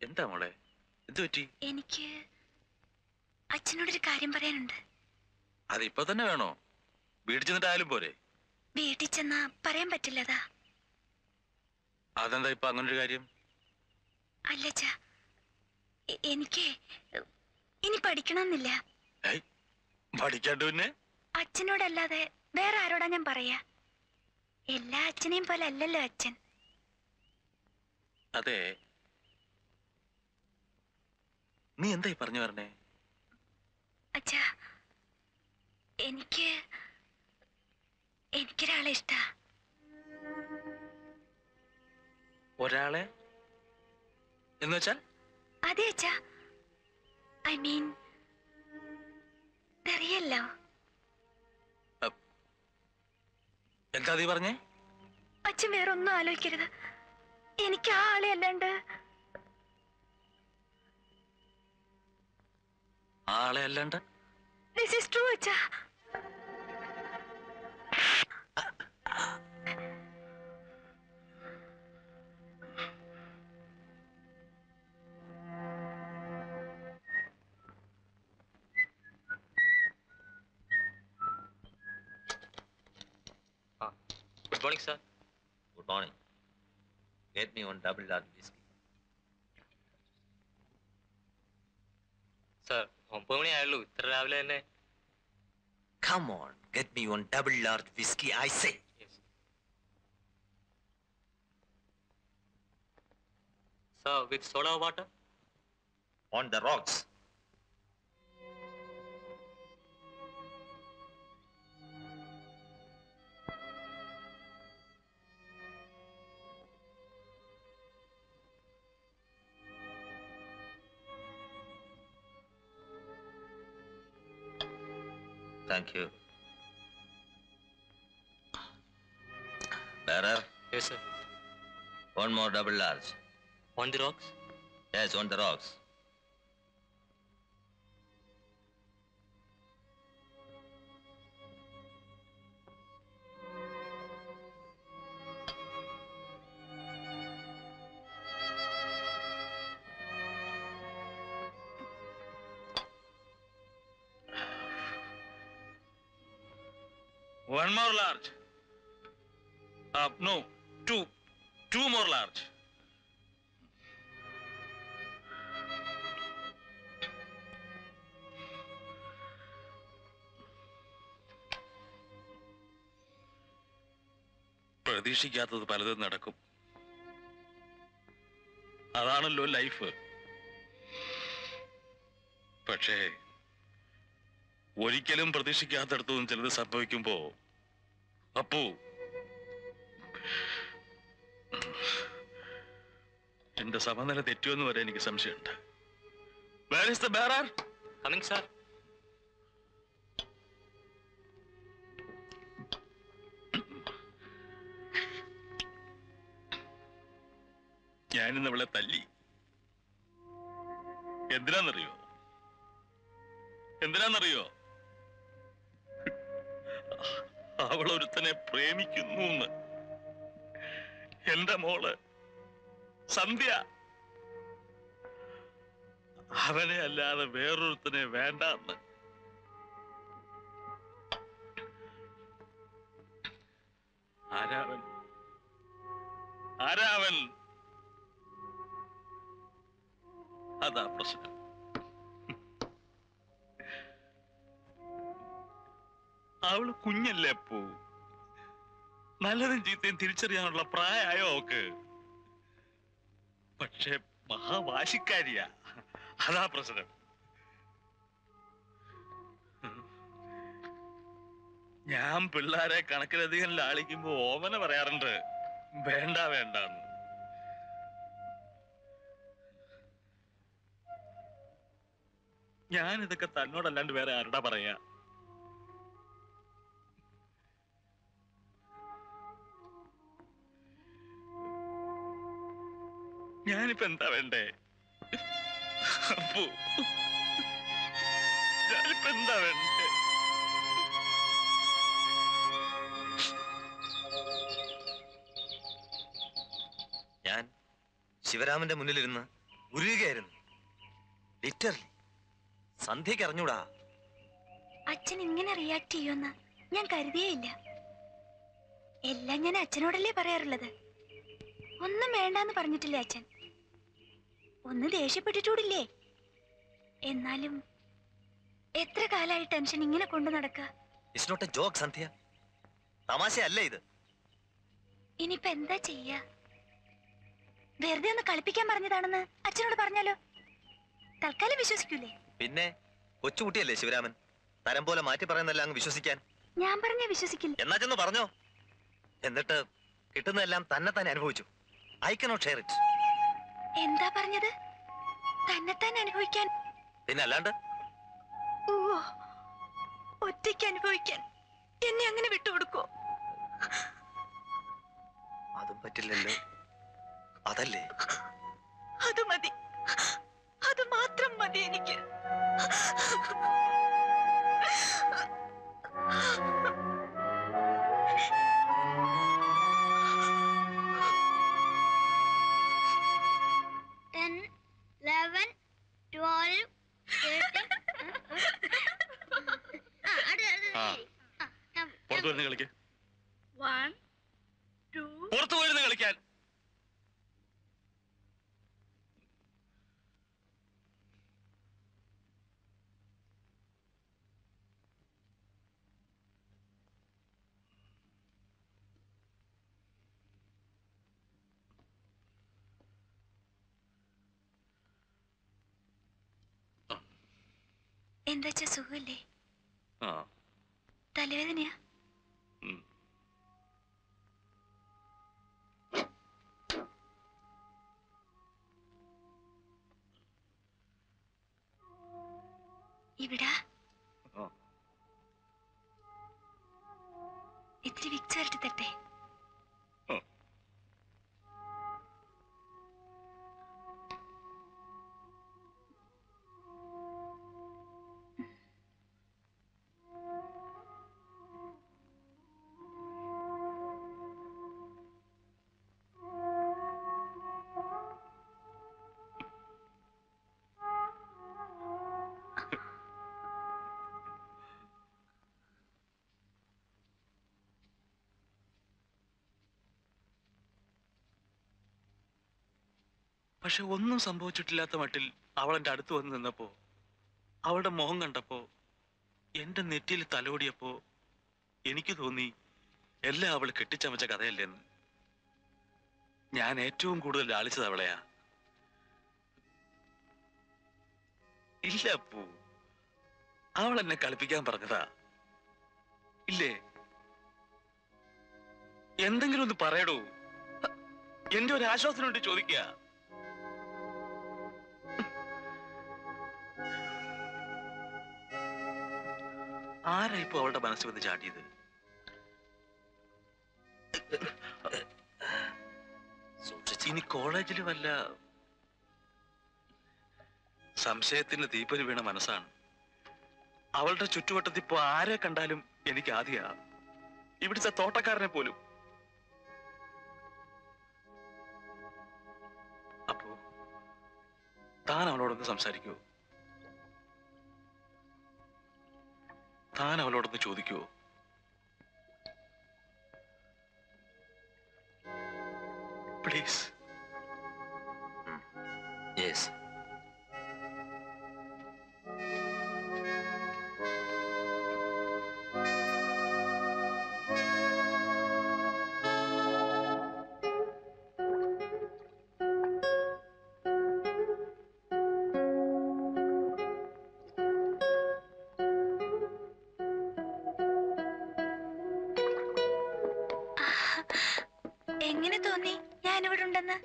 എന്താ മോളെ, എന്ത് പറ്റി? എനിക്ക് അച്ഛനോടൊരു കാര്യം പറയാനുണ്ട്. അതിപ്പോ തന്നെ വേണോ? വീട്ടിൽ ചെന്നിട്ടായാലും പോരെ? വീട്ടിൽ ചെന്നാ പറയാൻ പറ്റില്ലതാ. അതെന്താ ഇപ്പൊ അങ്ങനൊരു കാര്യം? അല്ലച്ചാ, എനിക്ക് ഇനി പഠിക്കണമെന്നില്ല. പഠിക്കാണ്ട് പിന്നെ? അച്ഛനോടല്ലാതെ വേറെ ആരോടാ ഞാൻ പറയാ? എല്ലാ അച്ഛനെയും പോലെ അല്ലല്ലോ അച്ഛൻ. അതെ, നീ എന്തായി പറഞ്ഞു പറഞ്ഞേ? അച്ഛാ, എനിക്കൊരാളെ ഇഷ്ടാ. ഒരാളെ എന്ന് വെച്ചാൽ? അതെ അച്ഛാ, ഐ മീൻ അറിയല്ലോ. എന്താ നീ പറഞ്ഞേ? അച്ഛൻ വേറൊന്നും ആലോചിക്കരുത്. എനിക്ക് ആ ആളെ അല്ലാണ്ട്. ആളെ അല്ലാണ്ട്? ദിസ് ഈസ് ട്രൂ അച്ഛാ. Good morning, sir. Good morning. Get me one double large whiskey. Sir, 9 മണിയായുള്ളൂ. ഇത്ര രാവിലെ തന്നെ. Come on, get me one double large whiskey, I say. Yes. Sir, with soda or water? On the rocks. Thank you. Bearer? Yes, sir. One more double large. On the rocks? Yes, on the rocks. One more large. No, two more large. പ്രതീക്ഷിക്കാത്തത് പലതും നടക്കും. അതാണല്ലോ life. പക്ഷേ ഒരിക്കലും പ്രതീക്ഷിക്കാത്തടത്തും ചിലത് സംഭവിക്കുമ്പോ അപ്പോ എന്റെ സമനില തെറ്റുമെന്ന് വരെ എനിക്ക് സംശയമുണ്ട്. Where is the bearer? Coming, sir. ഞാനിന്ന് അവളെ തല്ലി. എന്തിനാന്നറിയോ? അവളൊരുത്തനെ പ്രേമിക്കുന്നു. എന്റെ മോള് സന്ധ്യ അവനെ അല്ലാതെ വേറൊരുത്തനെ വേണ്ടെന്ന്. ആരാവൻ? അതാ പ്രശ്നം. അവള് കുഞ്ഞല്ലേ അപ്പോ. നല്ലതും ചീത്തയും തിരിച്ചറിയാനുള്ള പ്രായമായോ അവക്ക്. പക്ഷെ മഹാവാശിക്കാരിയാ. അതാ പ്രശ്നം. ഞാൻ പിള്ളേരെ കണക്കിലധികം ലാളിക്കുമ്പോ ഓമന പറയാറുണ്ട്, വേണ്ട വേണ്ടെന്ന്. ഞാനിതൊക്കെ തന്നോടല്ലാണ്ട് വേറെ ആരുടെ പറയാ? ഞാനിപ്പോ എന്താ വേണ്ടേ? ഞാനിപ്പോ എന്താ വേണ്ടേ? ഞാൻ ശിവരാമന്റെ മുന്നിലിരുന്ന് ഉരുകുകയായിരുന്നു. ലിറ്ററലി. സന്ധ്യക്ക് അറിഞ്ഞൂടാ. അച്ഛൻ ഇങ്ങനെ റിയാക്ട് ചെയ്യുമെന്ന് ഞാൻ കരുതിയേയില്ല. എല്ലാം ഞാൻ അച്ഛനോടല്ലേ പറയാറുള്ളത്. ഒന്നും വേണ്ടാന്ന് പറഞ്ഞിട്ടില്ലേ അച്ഛൻ? ഒന്ന് ദേഷ്യപ്പെട്ടിട്ടൂടില്ലേ? എന്നാലും എത്ര കാലായി ടെൻഷൻ ഇങ്ങനെ കൊണ്ടു നടക്കുക. ഇറ്റ്സ് നോട്ട് എ ജോക്ക് സന്ധ്യ. തമാശയല്ല ഇത്. ഇനിയിപ്പോ എന്താ ചെയ്യാ? വെറുതെ ഒന്ന് കളിപ്പിക്കാൻ പറഞ്ഞതാണെന്ന് അച്ഛനോട് പറഞ്ഞാലോ? തൽക്കാലം വിശ്വസിക്കൂലേ? പിന്നെ കൊച്ചുകുട്ടിയല്ലേ ശിവരാമൻ. തരം പോലെ മാറ്റി പറയുന്നല്ല അങ്ങ് വിശ്വസിക്കാൻ. ഞാൻ പറഞ്ഞാ വിശ്വസിക്കില്ല. എന്നാ ചെന്ന് പറഞ്ഞോ. എന്നിട്ട് കിട്ടുന്നതെല്ലാം തന്നെ അനുഭവിച്ചു. I cannot share it. എന്താ പറഞ്ഞത്? തന്നെത്താൻ അനുഭവിക്കാൻ? പിന്നെ അല്ലാണ്ട്. ഓ, ഒറ്റയ്ക്ക് അനുഭവിക്കാൻ എന്നെ അങ്ങനെ വിട്ടുകൊടുക്കോ? അതും പറ്റില്ലല്ലോ. അതല്ലേ? അത് മതി. അത് മാത്രം മതി എനിക്ക്. പുറത്തു വരുന്ന കളിക്ക്. 1 2 പുറത്തു പോയിരുന്ന് കളിക്കാൻ. എന്താ സുഖല്ലേ? തലവേദനയാ? ഇവിടാ ഇത്തിരി വിക്സ് വരട്ടി തട്ടെ? പക്ഷെ ഒന്നും സംഭവിച്ചിട്ടില്ലാത്ത മട്ടിൽ അവൾ എൻ്റെ അടുത്ത് വന്ന് നിന്നപ്പോ, അവളുടെ മുഖം കണ്ടപ്പോ, എന്റെ നെറ്റിയിൽ തലോടിയപ്പോ എനിക്ക് തോന്നി എല്ലാം അവൾ കെട്ടിച്ചമച്ച കഥയല്ലെന്ന്. ഞാൻ ഏറ്റവും കൂടുതൽ ലാളിച്ചത് അവളെയാ. ഇല്ല അപ്പു, അവൾ എന്നെ കളിപ്പിക്കാൻ പറഞ്ഞതാ. ഇല്ലേ? എന്തെങ്കിലും ഒന്ന് പറയടോ. എന്റെ ഒരു ആശ്വാസത്തിന് വേണ്ടി ചോദിക്കുക. ആരാ ഇപ്പൊ അവളുടെ മനസ്സ് വന്ന് ചാടിയത്? ഇനി കോളേജിൽ വല്ല സംശയത്തിന് തീപ്പൊരി വീണ മനസ്സാണ്. അവളുടെ ചുറ്റുവട്ടത്തിൽ ഇപ്പോ ആരെ കണ്ടാലും എനിക്ക് ആദ്യ ഇവിടുത്തെ തോട്ടക്കാരനെ പോലും. അപ്പോ താൻ അവളോടൊന്ന് സംസാരിക്കുവോ? താൻ അവളോടൊന്ന് ചോദിക്കുവോ? പ്ലീസ്. യെസ്. എങ്ങനെ തോന്നി ഞാനിവിടെ ഉണ്ടെന്ന്?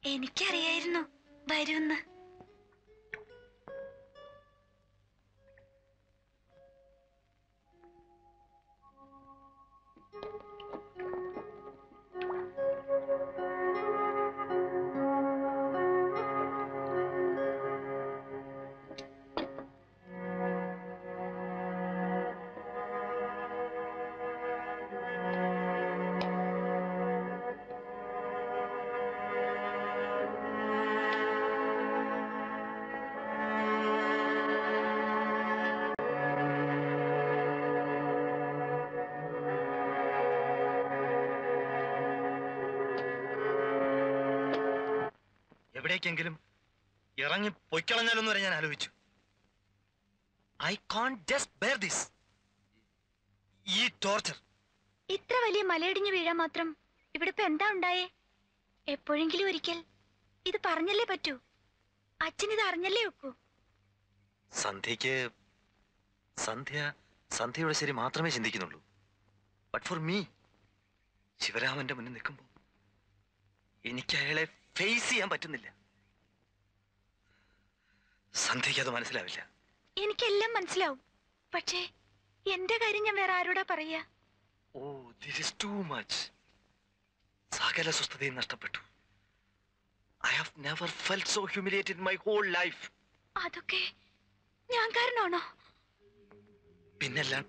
എനിക്കറിയായിരുന്നു വരുമെന്ന്. എവിടേക്കെങ്കിലും ഇറങ്ങി പൊയ്ക്കളഞ്ഞാലൊന്നും വരെ ഞാൻ ആലോചിച്ചു. I can't just bear this. ഈ ടോർച്ചർ. ഇത്ര വലിയ മലയിടിഞ്ഞു വീഴാൻ മാത്രം ഇവിടെ ഇപ്പൊ എന്താ ഉണ്ടായേ? എപ്പോഴെങ്കിലും ഒരിക്കൽ ഇത് പറഞ്ഞല്ലേ പറ്റൂ. അച്ഛൻ ഇത് അറിഞ്ഞല്ലേ വെക്കൂ. സന്ധ്യയുടെ ശരി മാത്രമേ ചിന്തിക്കുന്നുള്ളൂ. ബട്ട് ഫോർ മീ, ശിവരാമന്റെ മുന്നിൽ നിൽക്കുമ്പോൾ എനിക്ക് അയാളെ ഫേസ് ചെയ്യാൻ പറ്റുന്നില്ല. സന്ധ്യയ്ക്ക് അത് മനസ്സിലാവില്ല. എനിക്കെല്ലാം മനസ്സിലാവും. പക്ഷേ എന്റെ കാര്യം ഞാൻ വേറെ ആരോടാ പറയാ? Oh, this is too much. സകല സ്വസ്ഥതയും നഷ്ടപ്പെട്ടു. I have never felt so humiliated my whole life. അതൊക്കെ ഞാൻ കാരണമാണോ? പിന്നെല്ലാം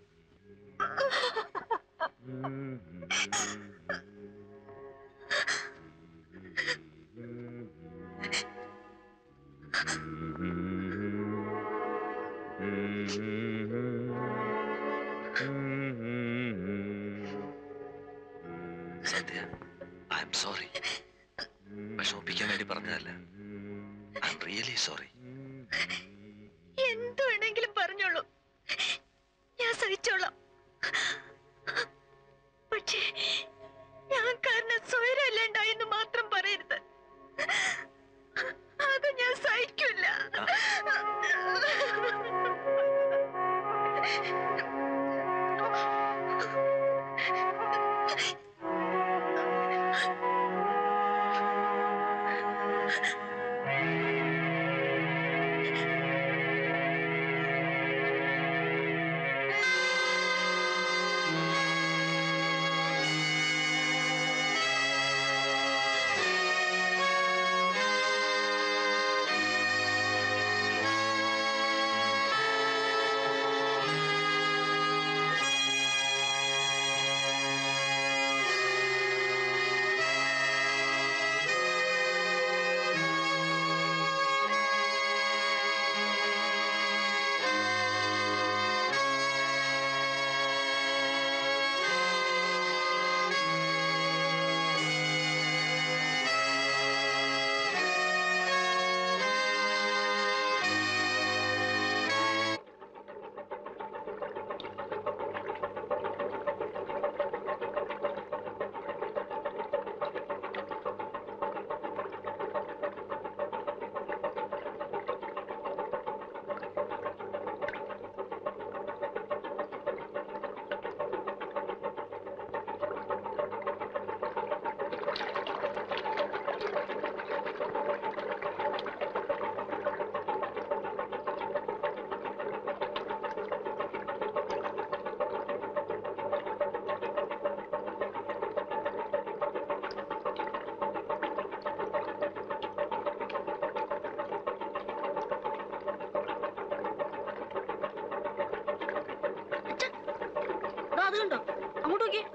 സന്ധ്യ, ഐ എം സോറി. വിഷമിപ്പിക്കാൻ വേണ്ടി പറഞ്ഞതല്ല. I am really sorry. എന്ത് വേണമെങ്കിലും പറഞ്ഞോളൂ, ഞാൻ സഹിച്ചോളാം. പക്ഷേ ഞാൻ കാരണം സ്വയരല്ലാണ്ടായെന്ന് മാത്രം പറയരുത്. അത് ഞാൻ സഹിക്കില്ല. അത് കണ്ടോ? അങ്ങോട്ട് നോക്കിയേ.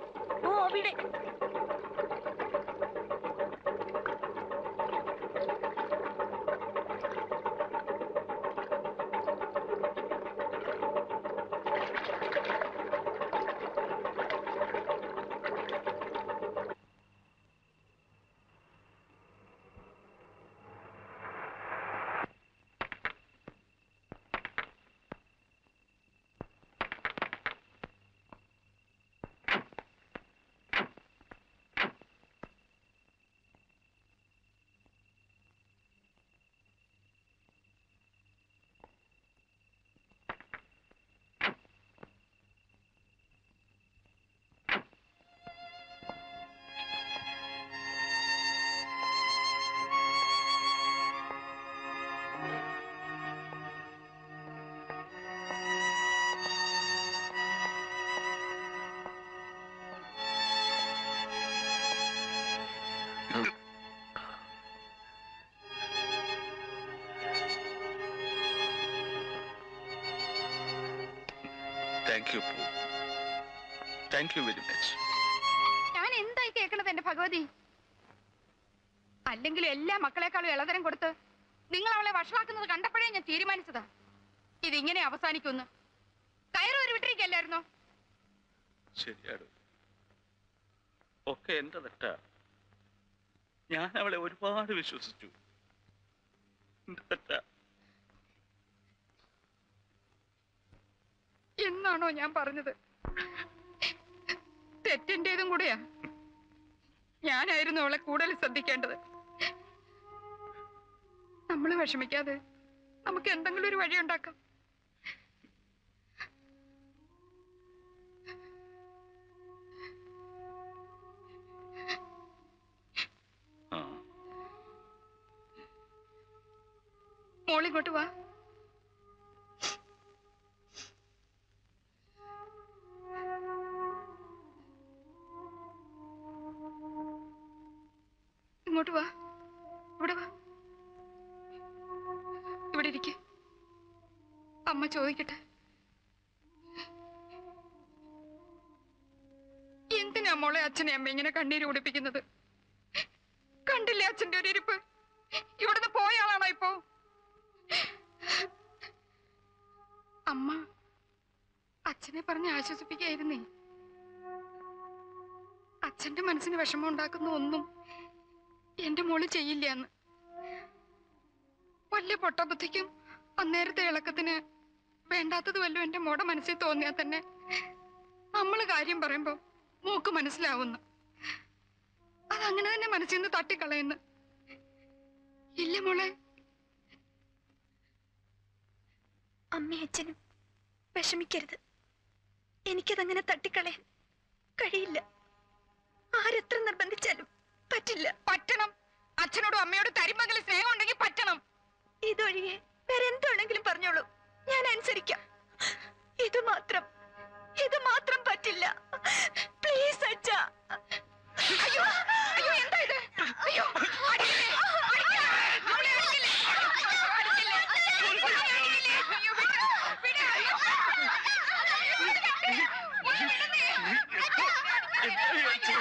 ഓ അവിടെ. താങ്ക് യു പൂ. Thank you very much. ഞാൻ എന്തായി കേൾക്കണത് എന്റെ ഭഗവതി? അല്ലെങ്കിൽ എല്ലാ മക്കളെക്കാളും ഇളതരം കൊടുത്ത് നിങ്ങൾ അവളെ വഷളാക്കുന്നത് കണ്ടപ്പോഴേ ഞാൻ തീരുമാനിച്ചതാ ഇതിങ്ങനെ അവസാനിക്കുമെന്ന്. കയറ് ഒരു വിട്ടിരിക്കല്ലായിരുന്നോ? ശരിയാണ്, ഒക്കെ എന്റെ തെറ്റാ. ഞാൻ അവളെ ഒരുപാട് വിശ്വസിച്ചു. എന്റെ തെറ്റാ. എന്നാണോ ഞാൻ പറഞ്ഞത്? തെറ്റിന്റേതും കൂടെയാ. ഞാനായിരുന്നു അവളെ കൂടുതൽ ശ്രദ്ധിക്കേണ്ടത്. നമ്മൾ വിഷമിക്കാതെ നമുക്ക് എന്തെങ്കിലും ഒരു വഴി ഉണ്ടാക്കാം. മോളിങ്ങോട്ട് വാ. ഇങ്ങോട്ട് വാ. ഇവിടെ വാ. ഇവിടെ ഇരിക്കെ. അമ്മ ചോദിക്കട്ടെ, എന്തിനാ മോളെ അച്ഛനെ അമ്മ ഇങ്ങനെ കണ്ണീര് കുടിപ്പിക്കുന്നത്? കണ്ടില്ലേ അച്ഛന്റെ ഒരു ഇരിപ്പ്? ഇവിടുന്ന് പോയ ആളാണോ ഇപ്പോ? അമ്മ അച്ഛനെ പറഞ്ഞ് ആശ്വസിപ്പിക്കായിരുന്നേ. അച്ഛന്റെ മനസ്സിന് വിഷമം ഉണ്ടാക്കുന്ന ഒന്നും എന്റെ മോള് ചെയ്യില്ല എന്ന്. വലിയ പൊട്ടബുദ്ധിക്കും അന്നേരത്തെ ഇളക്കത്തിന് വേണ്ടാത്തത് വല്ലതും എന്റെ മോടെ മനസ്സിൽ തോന്നിയാൽ തന്നെ നമ്മള് കാര്യം പറയുമ്പോ മോക്ക് മനസ്സിലാവുന്നു. അതങ്ങനെ തന്നെ മനസ്സിൽ നിന്ന് തട്ടിക്കളയുന്നു. ഇല്ല മോളെ? അമ്മയും അച്ഛനും വിഷമിക്കരുത്. എനിക്കതങ്ങനെ തട്ടിക്കളയാൻ കഴിയില്ല. ആരെത്ര നിർബന്ധിച്ചാലും പറ്റില്ല. പറ്റണം. അച്ഛനോടും അമ്മയോടും തരിമ്പെങ്കിലും സ്നേഹം ഉണ്ടെങ്കിൽ പറ്റണം. ഇതൊഴികെ വേറെ എന്തുണ്ടെങ്കിലും പറഞ്ഞോളൂ, ഞാൻ അനുസരിക്കാം. ഇത് മാത്രം പറ്റില്ല. പ്ലീസ് അച്ഛാ. അയ്യോ അയ്യോ, എന്താ ഇത്? അയ്യോ, അടിക്കില്ലേ, അടിക്കില്ലേ, അവളെ അടിക്കില്ലേ, അടിക്കില്ലേ, അടിക്കില്ലേ, അയ്യോ, വിട്, വിട്, അയ്യോ, ഒന്ന് വിടുന്നേ. അയ്യോ, ഒന്ന് വിടൂ.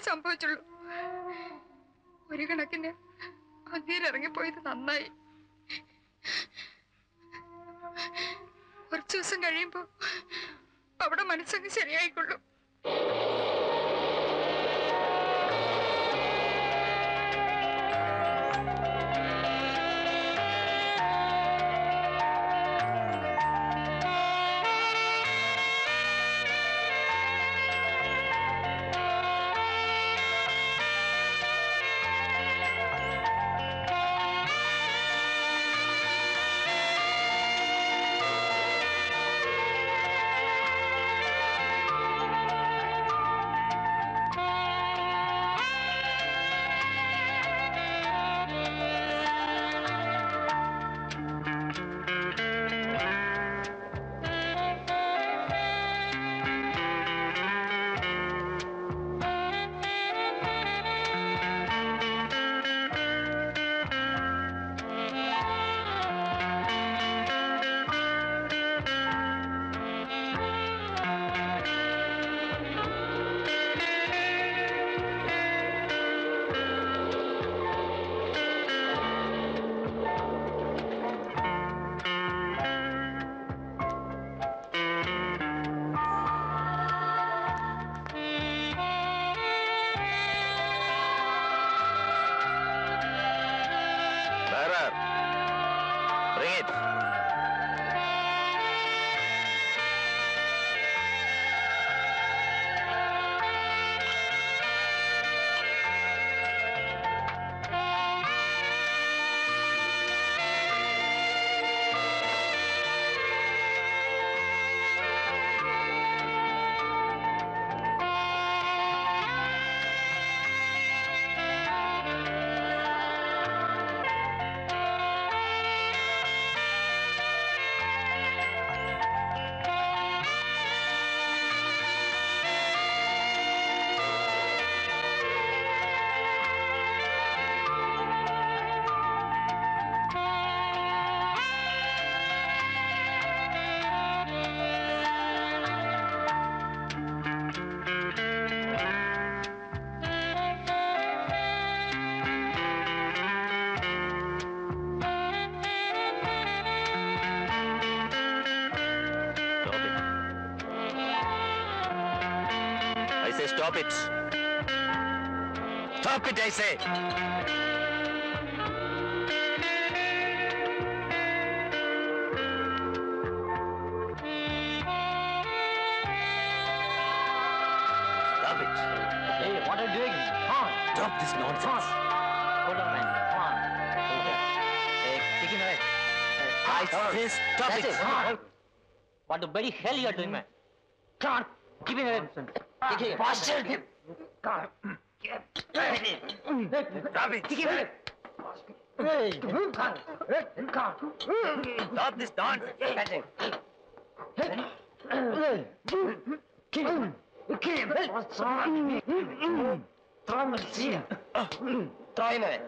സംഭവിച്ചുള്ളൂ. ഒരു കണക്കിന് അങ്ങേരിറങ്ങിപ്പോയത് നന്നായി. കുറച്ചു ദിവസം കഴിയുമ്പോ അവിടെ മനസ്സങ്ങ് ശരിയായിക്കൊള്ളു. Stop it. Stop it, I say. Stop it. Hey, what are you doing? Come on. Stop this nonsense. Hold on, man. Come on. Hey, take him away. I say stop That's it. Come on. What the bloody hell you are doing, man? Come on. Keep him away. Take him. Bastard. Come on. Stop it. Take him away. Hey, come on. Stop this nonsense. That's it. Kill him. Kill him. What's wrong? Throw him in the sea. Throw him away.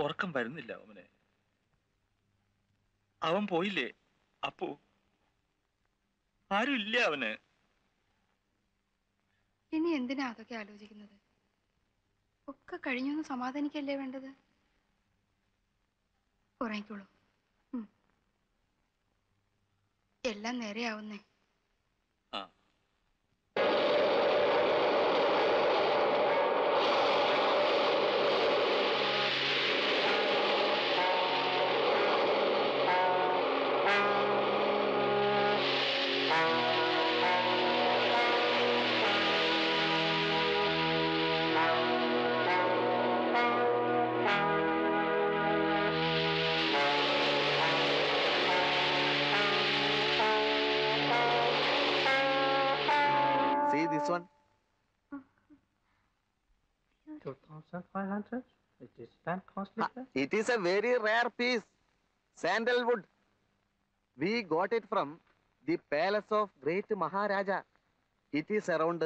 ഉറക്കം വരുന്നില്ല അവനെ. അവൻ പോയില്ലേ അപ്പു? ആരും ഇല്ല അവന്. ഇനി എന്തിനാ അതൊക്കെ ആലോചിക്കുന്നത്? ഒക്കെ കഴിഞ്ഞൊന്ന് സമാധാനിക്കല്ലേ വേണ്ടത്. ഉറങ്ങിക്കോളൂ. എല്ലാം നേരെയാവുന്നേ. See this one? 2,500. It is that costly. It is a very rare piece. Sandalwood. We got it from the palace of great Maharaja. It is around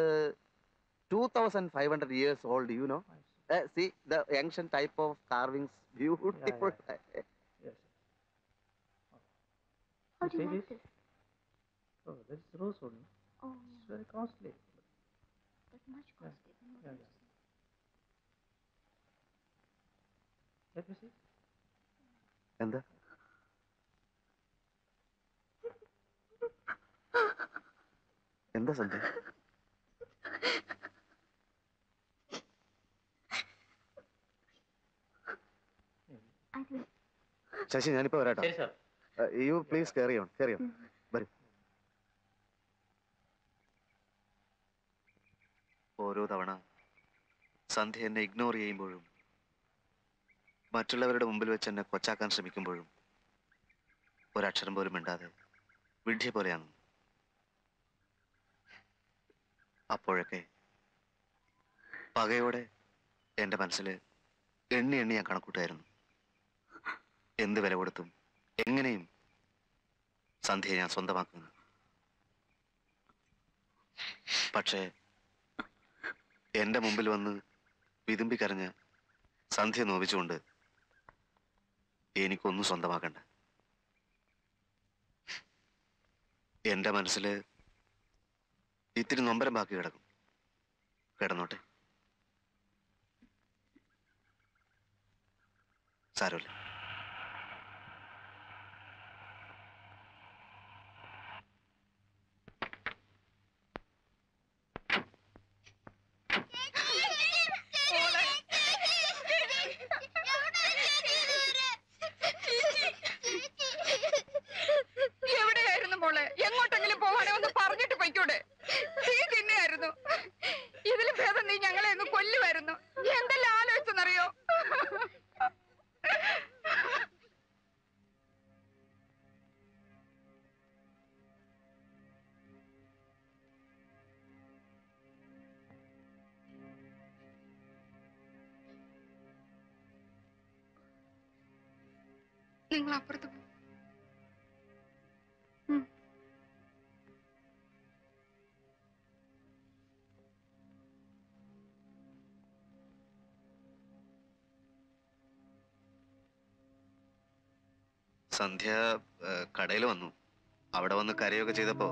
2,500 years old, you know. See the ancient type of carvings. Beautiful. Yes. How do you See like this? this? Oh, this is rosewood. Oh, It's very costly. but much costly than what Yeah, you yeah. Let me see. എന്താ? എന്താ സന്ധ്യ? I will. Sasi ഞാനിപ്പോ വരാട്ടോ. Yes, sir. You please carry on. വരൂ. ഓരോ തവണ സന്ധ്യ എന്നെ ignore ചെയ്യുമ്പോഴും മറ്റുള്ളവരുടെ മുമ്പിൽ വെച്ച് എന്നെ കൊച്ചാക്കാൻ ശ്രമിക്കുമ്പോഴും ഒരക്ഷരം പോലും മിണ്ടാതെ വിഡ്ഢിയെ പോലെയാണ്. അപ്പോഴൊക്കെ പകയോടെ എൻ്റെ മനസ്സിൽ എണ്ണി ഞാൻ കണക്കൂട്ടായിരുന്നു. എന്ത് വില കൊടുത്തും എങ്ങനെയും സന്ധ്യയെ ഞാൻ സ്വന്തമാക്കുന്നു. പക്ഷേ എൻ്റെ മുമ്പിൽ വന്ന് വിതുമ്പിക്കരഞ്ഞ് സന്ധ്യ നോവിച്ചുകൊണ്ട് എനിക്കൊന്നും സ്വന്തമാക്കണ്ട. എൻ്റെ മനസ്സിൽ ഇത്തിരി നൊമ്പരം ബാക്കി കിടക്കും. കിടന്നോട്ടെ, സാരമില്ല. എവിടെയായിരുന്നു മോളെ? എങ്ങോട്ടെങ്കിലും പോവാണെ ഒന്ന് പറഞ്ഞിട്ട് പൊയ്ക്കൂടെ? തീ തിന്നെയായിരുന്നു. ഇതിലും ഭേദം നീ ഞങ്ങളെ ഒന്ന് കൊല്ലുമായിരുന്നു. എന്തെല്ലാം ആലോചിച്ചെന്നറിയോ? നിങ്ങൾ അപ്പുറത്ത് പോ. സന്ധ്യ കടയിൽ വന്നു. അവിടെ വന്ന് കരയൊക്കെ ചെയ്തപ്പോ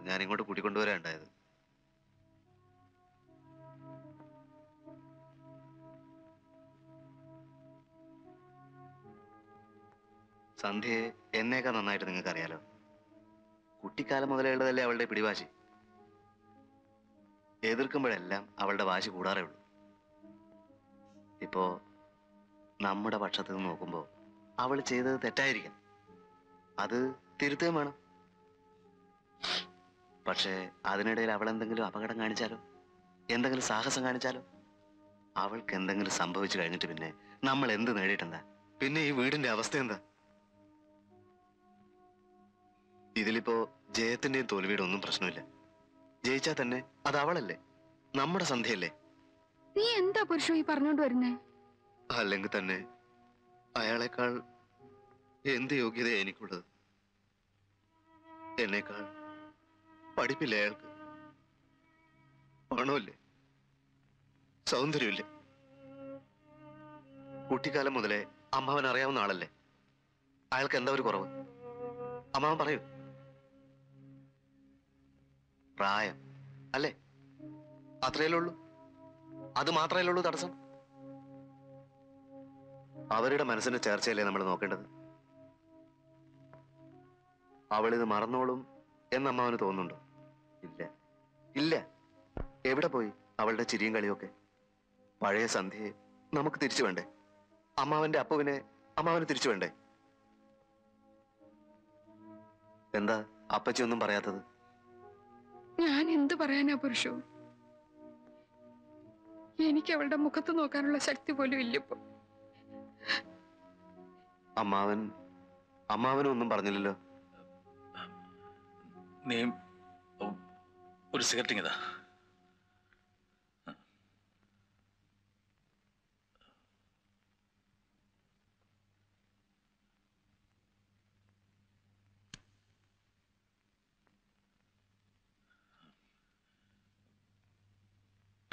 ഞാൻ ഇങ്ങോട്ട് കൂട്ടിക്കൊണ്ടുവരാ ഉണ്ടായത്. സന്ധ്യയെ എന്നേക്കാൾ നന്നായിട്ട് നിങ്ങൾക്ക് അറിയാലോ. കുട്ടിക്കാലം മുതലേ ഉള്ളതല്ലേ അവളുടെ പിടിവാശി. എതിർക്കുമ്പോഴെല്ലാം അവളുടെ വാശി കൂടാറേ ഉള്ളൂ. ഇപ്പോ നമ്മുടെ പക്ഷത്ത് നിന്ന് നോക്കുമ്പോ അവൾ ചെയ്തത് തെറ്റായിരിക്കാം, അത് തിരുത്തുകയും വേണം. പക്ഷേ അതിനിടയിൽ അവൾ എന്തെങ്കിലും അപകടം കാണിച്ചാലോ, എന്തെങ്കിലും സാഹസം കാണിച്ചാലോ, അവൾക്ക് എന്തെങ്കിലും സംഭവിച്ചു കഴിഞ്ഞിട്ട് പിന്നെ നമ്മൾ എന്ത് നേടിയിട്ടെന്താ? പിന്നെ ഈ വീടിന്റെ അവസ്ഥ എന്താ? ഇതിലിപ്പോ ജയത്തിന്റെയും തോൽവിയുടെ ഒന്നും പ്രശ്നമില്ല. ജയിച്ചാൽ തന്നെ അത് അവളല്ലേ, നമ്മുടെ സന്ധ്യയല്ലേ. നീ എന്താ പുരുഷോ ഈ പറഞ്ഞോണ്ട് വരുന്നേ? അല്ലെങ്കിൽ തന്നെ അയാളെക്കാൾ എന്ത് യോഗ്യത എനിക്കുള്ളത്? എന്നേക്കാൾ പഠിപ്പില്ല അയാൾക്ക്, പണമില്ലേ, സൗന്ദര്യമില്ലേ. കുട്ടിക്കാലം മുതലേ അമ്മാവൻ അറിയാവുന്ന ആളല്ലേ. അയാൾക്ക് എന്താ ഒരു കുറവ്? അമ്മാവൻ പറയൂ. പ്രായം അല്ലേ? അത്രയല്ലേ ഉള്ളൂ. അത് മാത്രമല്ലേ ഉള്ളൂ തടസ്സം. അവരുടെ മനസ്സിന്റെ ചേർച്ചയല്ലേ നമ്മൾ നോക്കേണ്ടത്. അവളിത് മറന്നോളും എന്ന് അമ്മാവന് തോന്നുന്നുണ്ടോ? ഇല്ല ഇല്ല. എവിടെ പോയി അവളുടെ ചിരിയും കളിയൊക്കെ? പഴയ സന്ധ്യയെ നമുക്ക് തിരിച്ചു വേണ്ടേ? അമ്മാവന്റെ അപ്പുവിനെ അമ്മാവന് തിരിച്ചു വേണ്ടേ? എന്താ അപ്പച്ചി ഒന്നും പറയാത്തത്? ഞാൻ എന്ത് പറയാനാ പുരുഷു? എനിക്ക് അവളുടെ മുഖത്ത് നോക്കാനുള്ള ശക്തി പോലും ഇല്ലപ്പോ. അമ്മാവനും ഒന്നും പറഞ്ഞില്ലല്ലോ. നീ ഒരു സിഗരറ്റ് ഇതാ.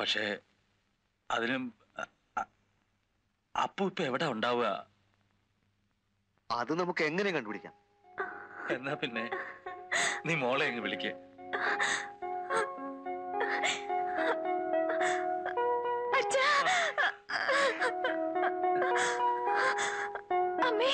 പക്ഷേ അതിനും അപ്പു ഇപ്പൊ എവിടെ ഉണ്ടാവുക? അത് നമുക്ക് എങ്ങനെ കണ്ടുപിടിക്കാം? എന്നാ പിന്നെ നീ മോളെ അങ്ങ് വിളിക്കേ. അമ്മേ,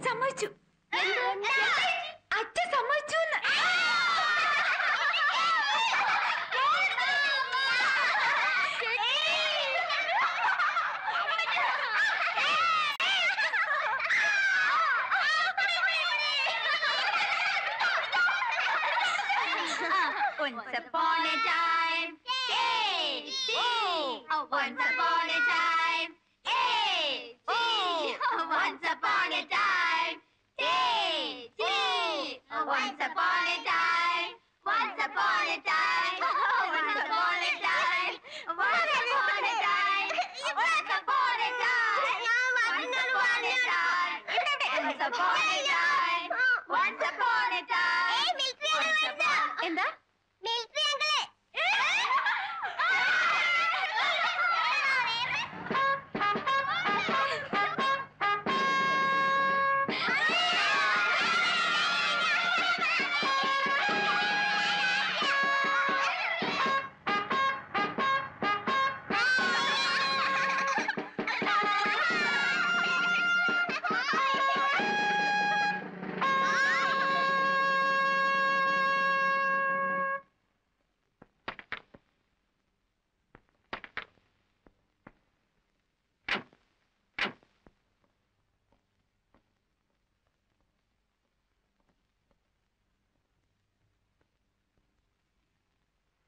സമ്മതിച്ചു. അച്ഛൻ സമ്മതിച്ചു. Once upon a time, once upon a time, once upon a time, once upon a time, once upon a time, once upon a time, once upon a time, once upon a time, once upon a time, once upon a time. എന്താ?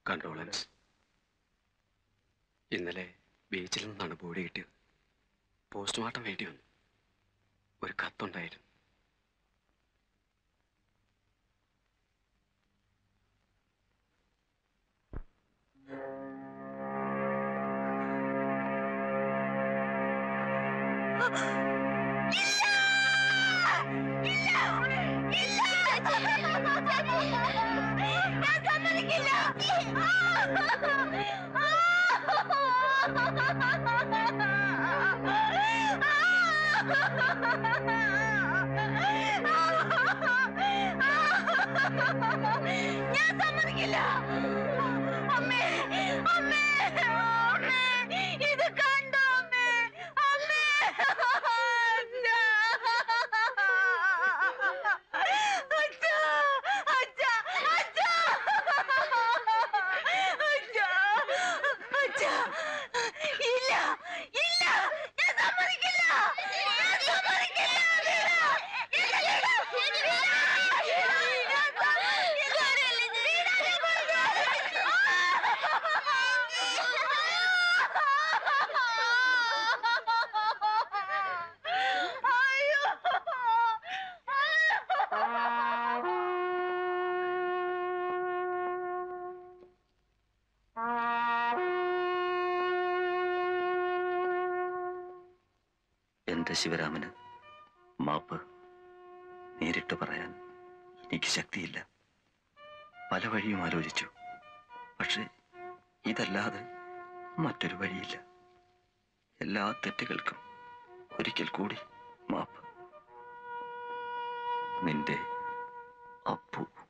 Condolence. ഇന്നലെ ബീച്ചിൽ നിന്നാണ് body കിട്ടിയത്. Postmortem വേണ്ടി വന്നു. ഒരു കത്തുണ്ടായിരുന്നു. ഞാൻ സമ്മതിക്കില്ല. അമ്മേ, അമ്മേ, അമ്മേ, ഇത് കണ്ടോ അമ്മേ? അമ്മേ, അച്ഛാ, അച്ഛാ, അച്ഛാ, അച്ഛാ, ഇല്ല, ഇല്ല, ഞാൻ സമ്മതിക്കില്ല. ഞാൻ സമ്മതിക്കില്ല. എൻ്റെ ശിവരാമന് മാപ്പ് നേരിട്ട് പറയാൻ എനിക്ക് ശക്തിയില്ല. പല വഴിയും ആലോചിച്ചു. പക്ഷെ ഇതല്ലാതെ മറ്റൊരു വഴിയില്ല. എല്ലാ തെറ്റുകൾക്കും ഒരിക്കൽ കൂടി മാപ്പ്. നിന്റെ അപ്പു.